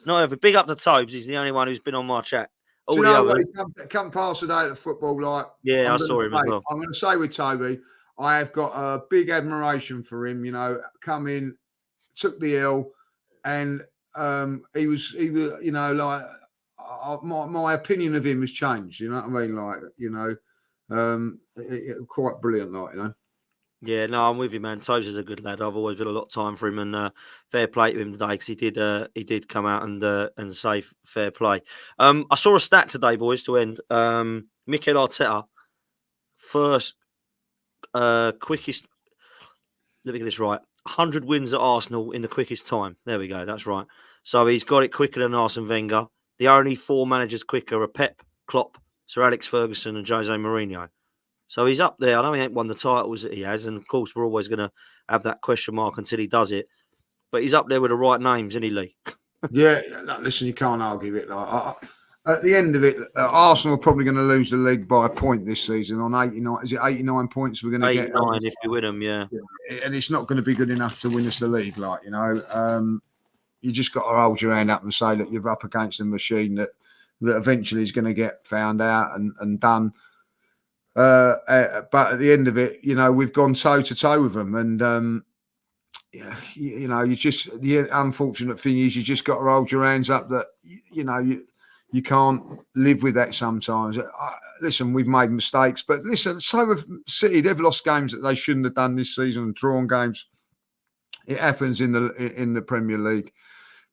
Not heard. Big up to Tobes. He's the only one who's been on my chat. Do All you the know what? others. He come past today at the football. Like, Yeah, I saw him as well. I'm going to say with Toby, I have got a big admiration for him. You know, come in, took the L, and he was, you know, like my opinion of him has changed. You know what I mean? Like, you know, quite brilliant, like, you know. Yeah, no, I'm with you, man. Tobes is a good lad. I've always got a lot of time for him, and fair play to him today because he did come out and say fair play. I saw a stat today, boys, to end. Mikel Arteta first quickest. Let me get this right. 100 wins at Arsenal in the quickest time. There we go. That's right. So he's got it quicker than Arsene Wenger. The only 4 managers quicker are Pep, Klopp, Sir Alex Ferguson, and Jose Mourinho. So he's up there. I know he ain't won the titles that he has, and of course we're always going to have that question mark until he does it. But he's up there with the right names, isn't he, Lee? Yeah, listen, you can't argue it. Like, at the end of it, Arsenal are probably going to lose the league by a point this season on 89. Is it 89 points we're going to get? 89 if we win them, yeah. And it's not going to be good enough to win us the league, like, you know. You just got to hold your hand up and say that you're up against a machine that eventually is going to get found out and done. But at the end of it, you know, we've gone toe to toe with them, and yeah, you know, the unfortunate thing is you just got to hold your hands up that you know you can't live with that sometimes. Listen, we've made mistakes, but listen, so have City. They've lost games that they shouldn't have done this season and drawn games. It happens in the Premier League.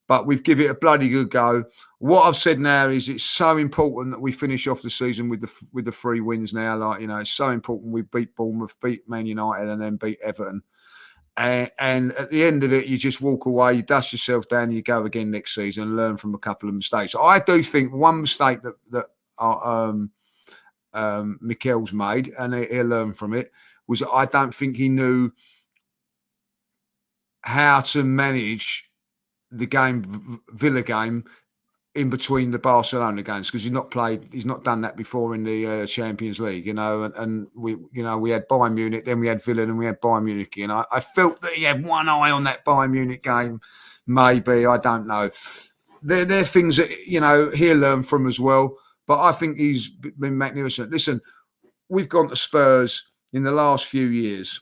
But we've given it a bloody good go. What I've said now is it's so important that we finish off the season with the 3 wins now. Like, you know, it's so important we beat Bournemouth, beat Man United, and then beat Everton. And at the end of it, you just walk away, you dust yourself down, you go again next season and learn from a couple of mistakes. I do think one mistake that Mikel's made, and he'll learn from it, was I don't think he knew how to manage the Villa game in between the Barcelona games, because he's not done that before in the Champions League, you know, and we had Bayern Munich, then we had Villa, and we had Bayern Munich, and I felt that he had one eye on that Bayern Munich game, maybe, I don't know. They're things that, you know, he'll learn from as well, but I think he's been magnificent. Listen, we've gone to Spurs in the last few years,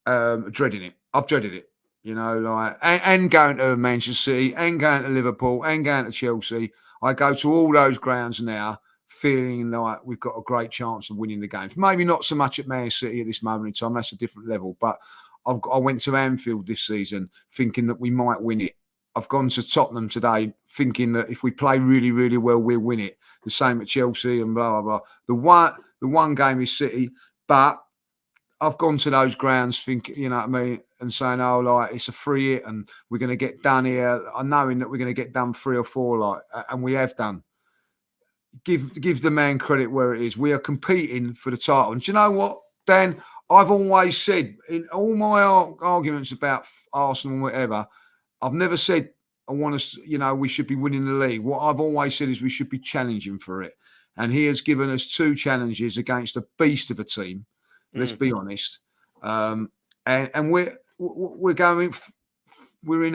dreading it. I've dreaded it. You know, like, and going to Manchester City, and going to Liverpool, and going to Chelsea. I go to all those grounds now feeling like we've got a great chance of winning the games. Maybe not so much at Man City at this moment in time. That's a different level. But I went to Anfield this season thinking that we might win it. I've gone to Tottenham today thinking that if we play really, really well, we'll win it. The same at Chelsea and blah, blah, blah. The one game is City, but I've gone to those grounds thinking, you know what I mean, and saying, oh, like, it's a free hit and we're going to get done here. I'm knowing that we're going to get done 3 or 4, like, and we have done. Give the man credit where it is. We are competing for the title. And do you know what, Dan? I've always said in all my arguments about Arsenal and whatever, I've never said I want us, you know, we should be winning the league. What I've always said is we should be challenging for it. And he has given us 2 challenges against a beast of a team. Let's be honest, and we're in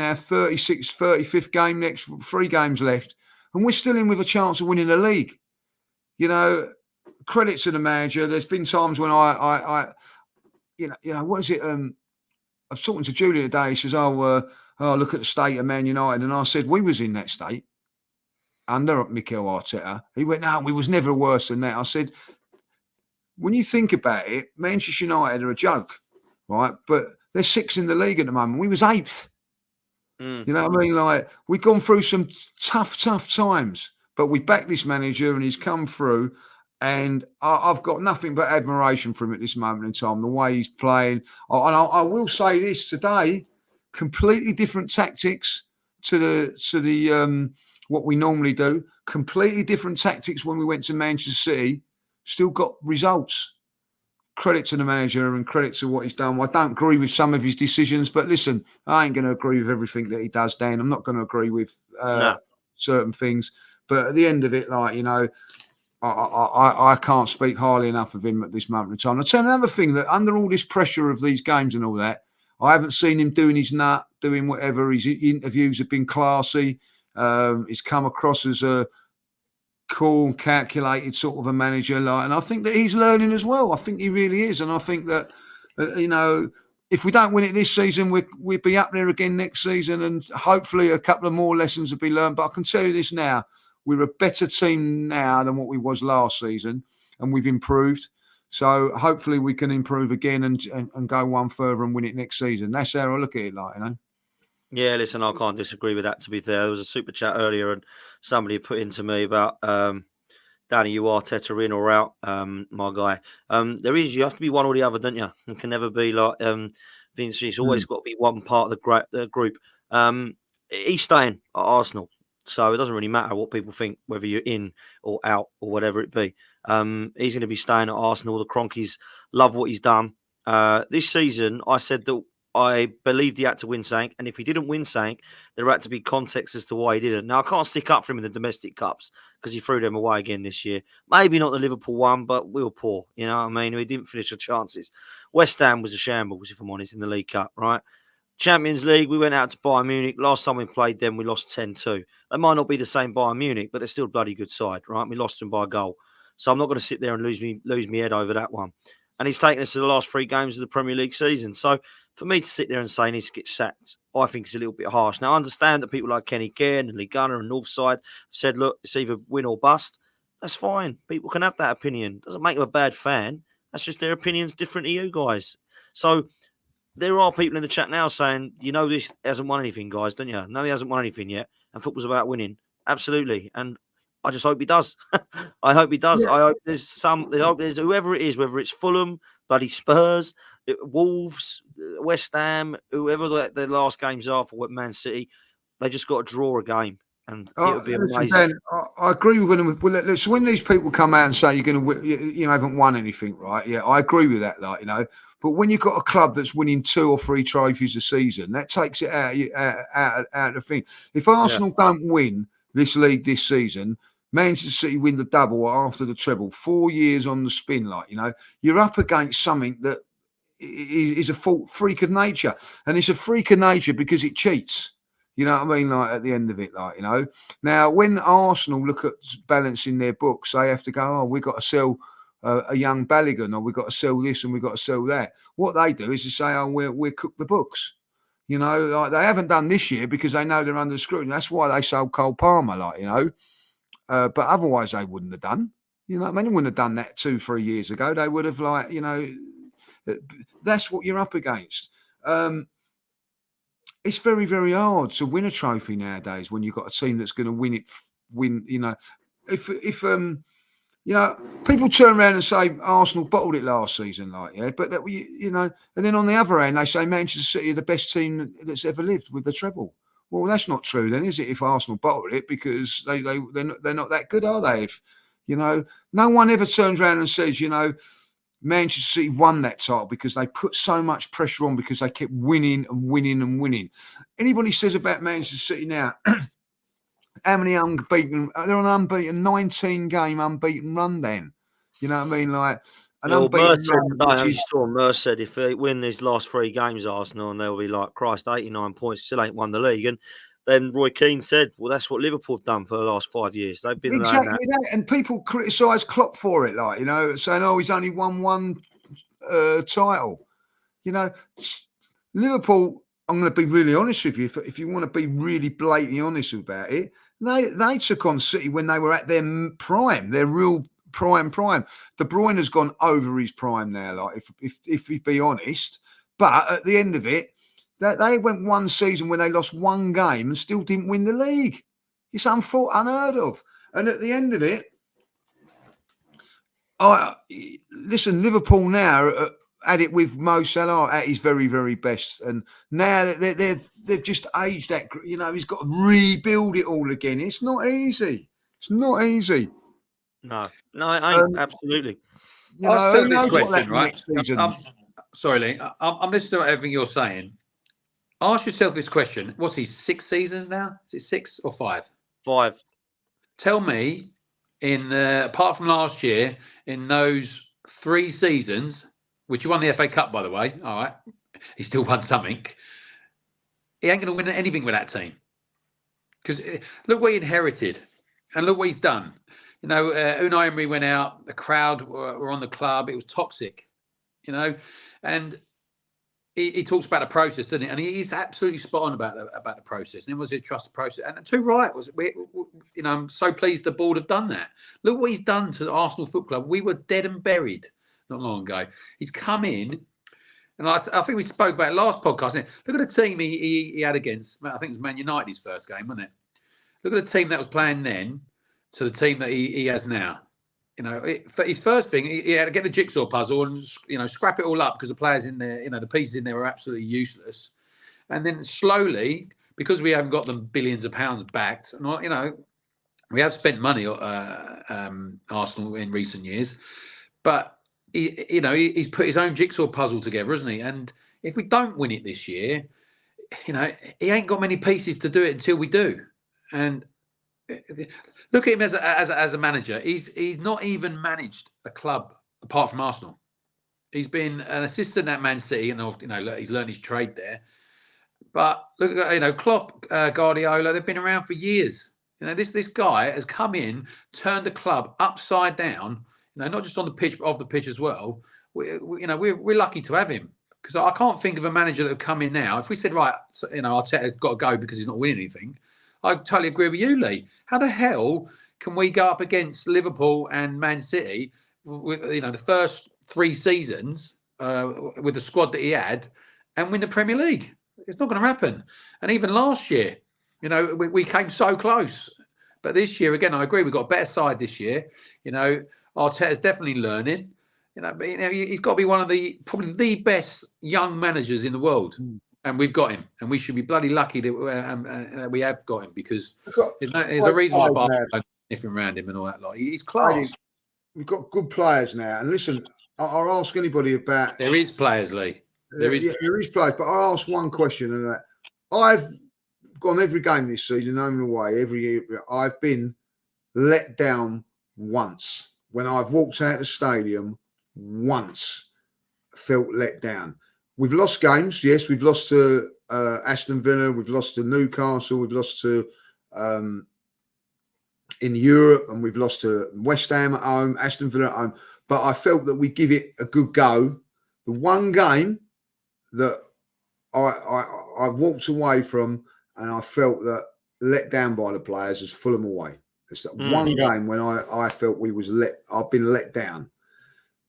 our 35th game next, 3 games left, and we're still in with a chance of winning the league. You know, credit to the manager. There's been times when I you know, what is it? I was talking to Julian today. He says, "Oh, look at the state of Man United," and I said, "We was in that state under Mikel Arteta." He went, "No, we was never worse than that." I said, when you think about it, Manchester United are a joke, right? But they're 6th in the league at the moment. We was 8th. You know what I mean? Like, we've gone through some tough times, but we backed this manager and he's come through. And I've got nothing but admiration for him at this moment in time, the way he's playing. And I will say this today, completely different tactics to the what we normally do. Completely different tactics when we went to Manchester City. Still got results. Credit to the manager and credit to what he's done. I don't agree with some of his decisions, but listen, I ain't going to agree with everything that he does, Dan. I'm not going to agree with certain things. But at the end of it, like, you know, I can't speak highly enough of him at this moment in time. I'll tell you another thing, that under all this pressure of these games and all that, I haven't seen him doing his nut, doing whatever. His interviews have been classy. He's come across as a cool, calculated sort of a manager, and I think that he's learning as well. I think he really is, and I think that if we don't win it this season, we'll be up there again next season, and hopefully a couple of more lessons will be learned. But I can tell you this now: we're a better team now than what we was last season, and we've improved. So hopefully we can improve again and go one further and win it next season. That's how I look at it, Yeah, listen, I can't disagree with that, to be fair. There was a super chat earlier and somebody put into me about Danny, you Arteta in or out, my guy. You have to be one or the other, don't you? You can never be like Vince. It's always got to be one part of the group. He's staying at Arsenal, so it doesn't really matter what people think, whether you're in or out or whatever it be. He's going to be staying at Arsenal. The Cronkies love what he's done. This season, I said that I believed he had to win something, and if he didn't win something, there had to be context as to why he didn't. Now, I can't stick up for him in the domestic cups because he threw them away again this year. Maybe not the Liverpool one, but we were poor. You know what I mean? We didn't finish our chances. West Ham was a shambles, if I'm honest, in the League Cup, right? Champions League, we went out to Bayern Munich. Last time we played them, we lost 10-2. They might not be the same Bayern Munich, but they're still a bloody good side, right? We lost them by a goal. So I'm not going to sit there and lose me head over that one. And he's taken us to the last 3 games of the Premier League season. So for me to sit there and say he needs to get sacked, I think it's a little bit harsh. Now, I understand that people like Kenny Cairn and Lee Gunner and Northside said, look, it's either win or bust. That's fine. People can have that opinion. Doesn't make them a bad fan. That's just their opinion's different to you guys. So there are people in the chat now saying, this hasn't won anything, guys, don't you? No, he hasn't won anything yet. And football's about winning. Absolutely. And I just hope he does. I hope he does. Yeah. I hope there's whoever it is, whether it's Fulham, bloody Spurs, Wolves, West Ham, whoever the last games are for Man City, they just got to draw a game. And it'll be amazing. Ben, I agree with them. Well, so when these people come out and say you're going to, you haven't won anything, right? Yeah, I agree with that. But when you've got a club that's winning 2 or 3 trophies a season, that takes it out of the thing. If Arsenal don't win this league this season, Manchester City win the double after the treble, 4 years on the spin, you're up against something that is a freak of nature, and it's a freak of nature because it cheats. You know what I mean? At the end of it, Now, when Arsenal look at balancing their books, they have to go, oh, we've got to sell a young Balogun, or we've got to sell this and we've got to sell that. What they do is to say, oh, we'll cook the books. They haven't done this year because they know they're under scrutiny. That's why they sold Cole Palmer, but otherwise they wouldn't have done. They wouldn't have done that 2-3 years ago. They would have that's what you're up against. It's very, very hard to win a trophy nowadays when you've got a team that's going to win. If people turn around and say Arsenal bottled it last season, but that and then on the other hand they say Manchester City are the best team that's ever lived with the treble. Well, that's not true, then, is it? If Arsenal bottled it, because they're not that good, are they? If no one ever turns around and says, Manchester City won that title because they put so much pressure on because they kept winning and winning and winning. Anybody says about Manchester City now, how many unbeaten? They're on an unbeaten 19-game unbeaten run. Then, you know what I mean? An unbeaten run. Merce said if they win these last 3 games, Arsenal, and they'll be like, Christ, 89 points, still ain't won the league. And then Roy Keane said, well, that's what Liverpool have done for the last 5 years. They've been exactly that. And people criticise Klopp for it, saying, oh, he's only won 1 title. Liverpool, I'm going to be really honest with you, if you want to be really blatantly honest about it, they took on City when they were at their prime, their real prime. De Bruyne has gone over his prime now, if we be honest. But at the end of it, they went one season when they lost 1 game and still didn't win the league. It's unheard of. And at the end of it, Liverpool now at it with Mo Salah at his very, very best. And now they've just aged that, he's got to rebuild it all again. It's not easy. No, it ain't. Absolutely. I'll still this question, right? Sorry, Lee. I'm listening to everything you're saying. Ask yourself this question. What's he, 6 seasons now? Is it 6 or 5? 5. Tell me apart from last year, in those 3 seasons, which he won the FA Cup, by the way. All right, he still won something. He ain't going to win anything with that team because look what he inherited, and look what he's done. You know, Unai Emery went out. The crowd were on the club. It was toxic. You know, and he talks about the process, doesn't he? And he's absolutely spot on about the process. And it was a trust the process. And too right was, you know, I'm so pleased the board have done that. Look what he's done to the Arsenal Football Club. We were dead and buried not long ago. He's come in, and I think we spoke about it last podcast. Look at the team he had against, I think it was Man United his first game, wasn't it? Look at the team that was playing then to the team that he has now. You know, for his first thing, he had to get the jigsaw puzzle and, you know, scrap it all up because the players in there, you know, the pieces in there were absolutely useless. And then slowly, because we haven't got them billions of pounds backed, and, you know, we have spent money, Arsenal, in recent years, but, he's put his own jigsaw puzzle together, hasn't he? And if we don't win it this year, you know, he ain't got many pieces to do it until we do. And look at him as a manager. He's not even managed a club apart from Arsenal. He's been an assistant at Man City, and you know, he's learned his trade there. But look at, you know, Klopp, Guardiola. They've been around for years. You know, this guy has come in, turned the club upside down. You know, not just on the pitch, but off the pitch as well. We're lucky to have him, because I can't think of a manager that would come in now. If we said, right, you know, Arteta's got to go because he's not winning anything, I totally agree with you, Lee. How the hell can we go up against Liverpool and Man City with, you know, the first 3 seasons with the squad that he had and win the Premier League? It's not going to happen. And even last year, you know, we came so close. But this year, again, I agree, we've got a better side this year. You know, Arteta's definitely learning. You know, but, you know, he's got to be one of probably the best young managers in the world. And we've got him, and we should be bloody lucky that we have got him, because there's a reason why Barcelona sniffing around him and all that lot. He's class. We've got good players now, and listen, I'll ask anybody about. There is players, Lee. There is players, but I'll ask one question, and that I've gone every game this season, home and away, every year. I've been let down once when I've walked out of the stadium. Once felt let down. We've lost games, yes. We've lost to Aston Villa. We've lost to Newcastle. We've lost to in Europe, and we've lost to West Ham at home, Aston Villa at home. But I felt that we give it a good go. The one game that I walked away from, and I felt that let down by the players, is Fulham away. It's that one game when I felt I've been let down.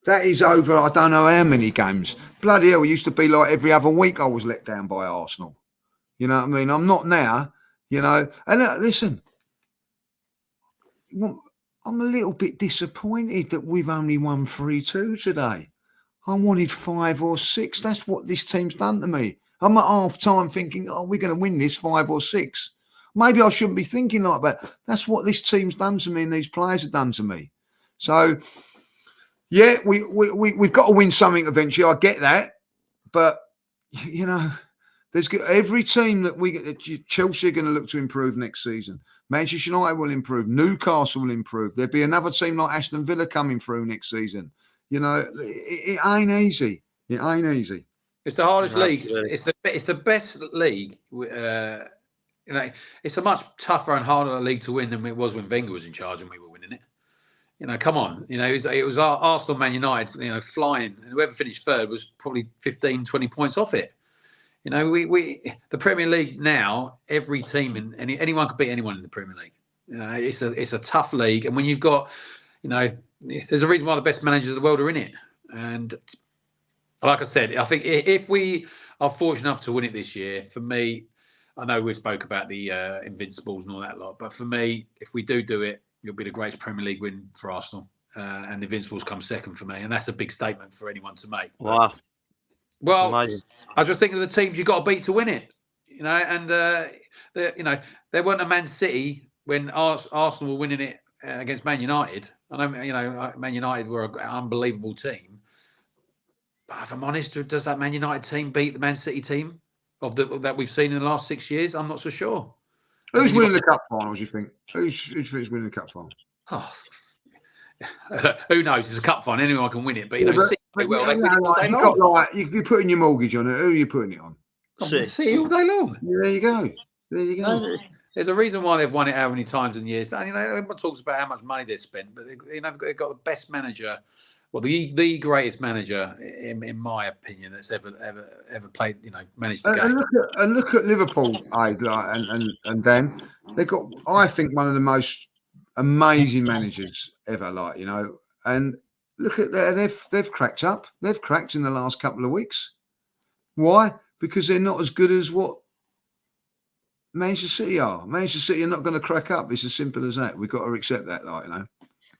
That is over, I don't know how many games. Bloody hell, it used to be like every other week I was let down by Arsenal. You know what I mean? I'm not now, you know. And listen, I'm a little bit disappointed that we've only won 3-2 today. I wanted 5 or 6. That's what this team's done to me. I'm at half-time thinking, we're going to win this 5 or 6. Maybe I shouldn't be thinking like that. That's what this team's done to me and these players have done to me. So, yeah, we've got to win something eventually. I get that. But, you know, there's every team that Chelsea are going to look to improve next season. Manchester United will improve. Newcastle will improve. There'll be another team like Aston Villa coming through next season. You know, it ain't easy. It ain't easy. It's the hardest league. It's the best league. You know, it's a much tougher and harder league to win than it was when Wenger was in charge and we were winning it. You know, come on. You know, it was Arsenal, Man United, you know, flying. And whoever finished third was probably 15, 20 points off it. You know, the Premier League now, every team, and anyone could beat anyone in the Premier League. You know, it's a tough league. And when you've got, you know, there's a reason why the best managers of the world are in it. And like I said, I think if we are fortunate enough to win it this year, for me, I know we spoke about the Invincibles and all that lot, but for me, if we do it, it'll be the greatest Premier League win for Arsenal. And the Invincibles come second for me. And that's a big statement for anyone to make. Wow. Well, I just think of the teams you've got to beat to win it. You know, and, you know, there weren't a Man City when Arsenal were winning it against Man United. I know, you know, Man United were an unbelievable team. But if I'm honest, does that Man United team beat the Man City team that we've seen in the last 6 years? I'm not so sure. Who's winning the cup finals, you think? Who's winning the cup final? Oh, who knows? It's a cup final. Anyone can win it. But, Yeah, City play well. They win it all day you've long. got, like, you're putting your mortgage on it. Who are you putting it on? City all day long. Yeah, there you go. There you go. No, there's a reason why they've won it how many times in years. And, everyone talks about how much money they've spent, but they've got the best manager, well, the greatest manager, in my opinion, that's ever played. Managed the game. And look at Liverpool, and Dan. They've got, I think, one of the most amazing managers ever. And look at they've cracked up. They've cracked in the last couple of weeks. Why? Because they're not as good as what Manchester City are. Manchester City are not going to crack up. It's as simple as that. We've got to accept that,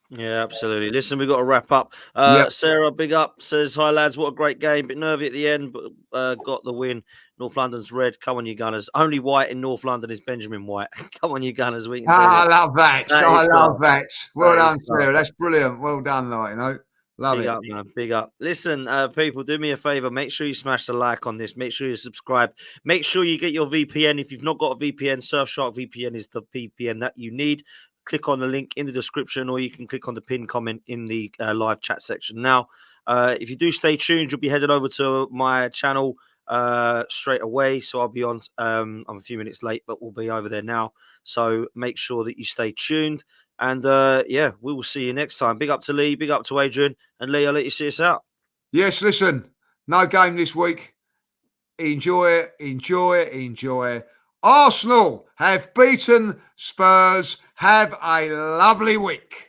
Yeah, absolutely. Listen, we've got to wrap up. Yep. Sarah, big up, says, hi, lads. What a great game. Bit nervy at the end, but got the win. North London's red. Come on, you Gunners. Only white in North London is Benjamin White. Come on, you Gunners. We can I love that. I love that. Well done, class. Sarah. That's brilliant. Well done, Love Big it. up, man. Big up. Listen, people, do me a favor. Make sure you smash the like on this. Make sure you subscribe. Make sure you get your VPN. If you've not got a VPN, Surfshark VPN is the VPN that you need. Click on the link in the description, or you can click on the pinned comment in the live chat section. Now, if you do stay tuned, you'll be headed over to my channel straight away. So I'll be on. I'm a few minutes late, but we'll be over there now. So make sure that you stay tuned. And yeah, we will see you next time. Big up to Lee, big up to Adrian. And Lee, I'll let you see us out. Yes, listen, no game this week. Enjoy it, enjoy it, enjoy it. Arsenal have beaten Spurs. Have a lovely week.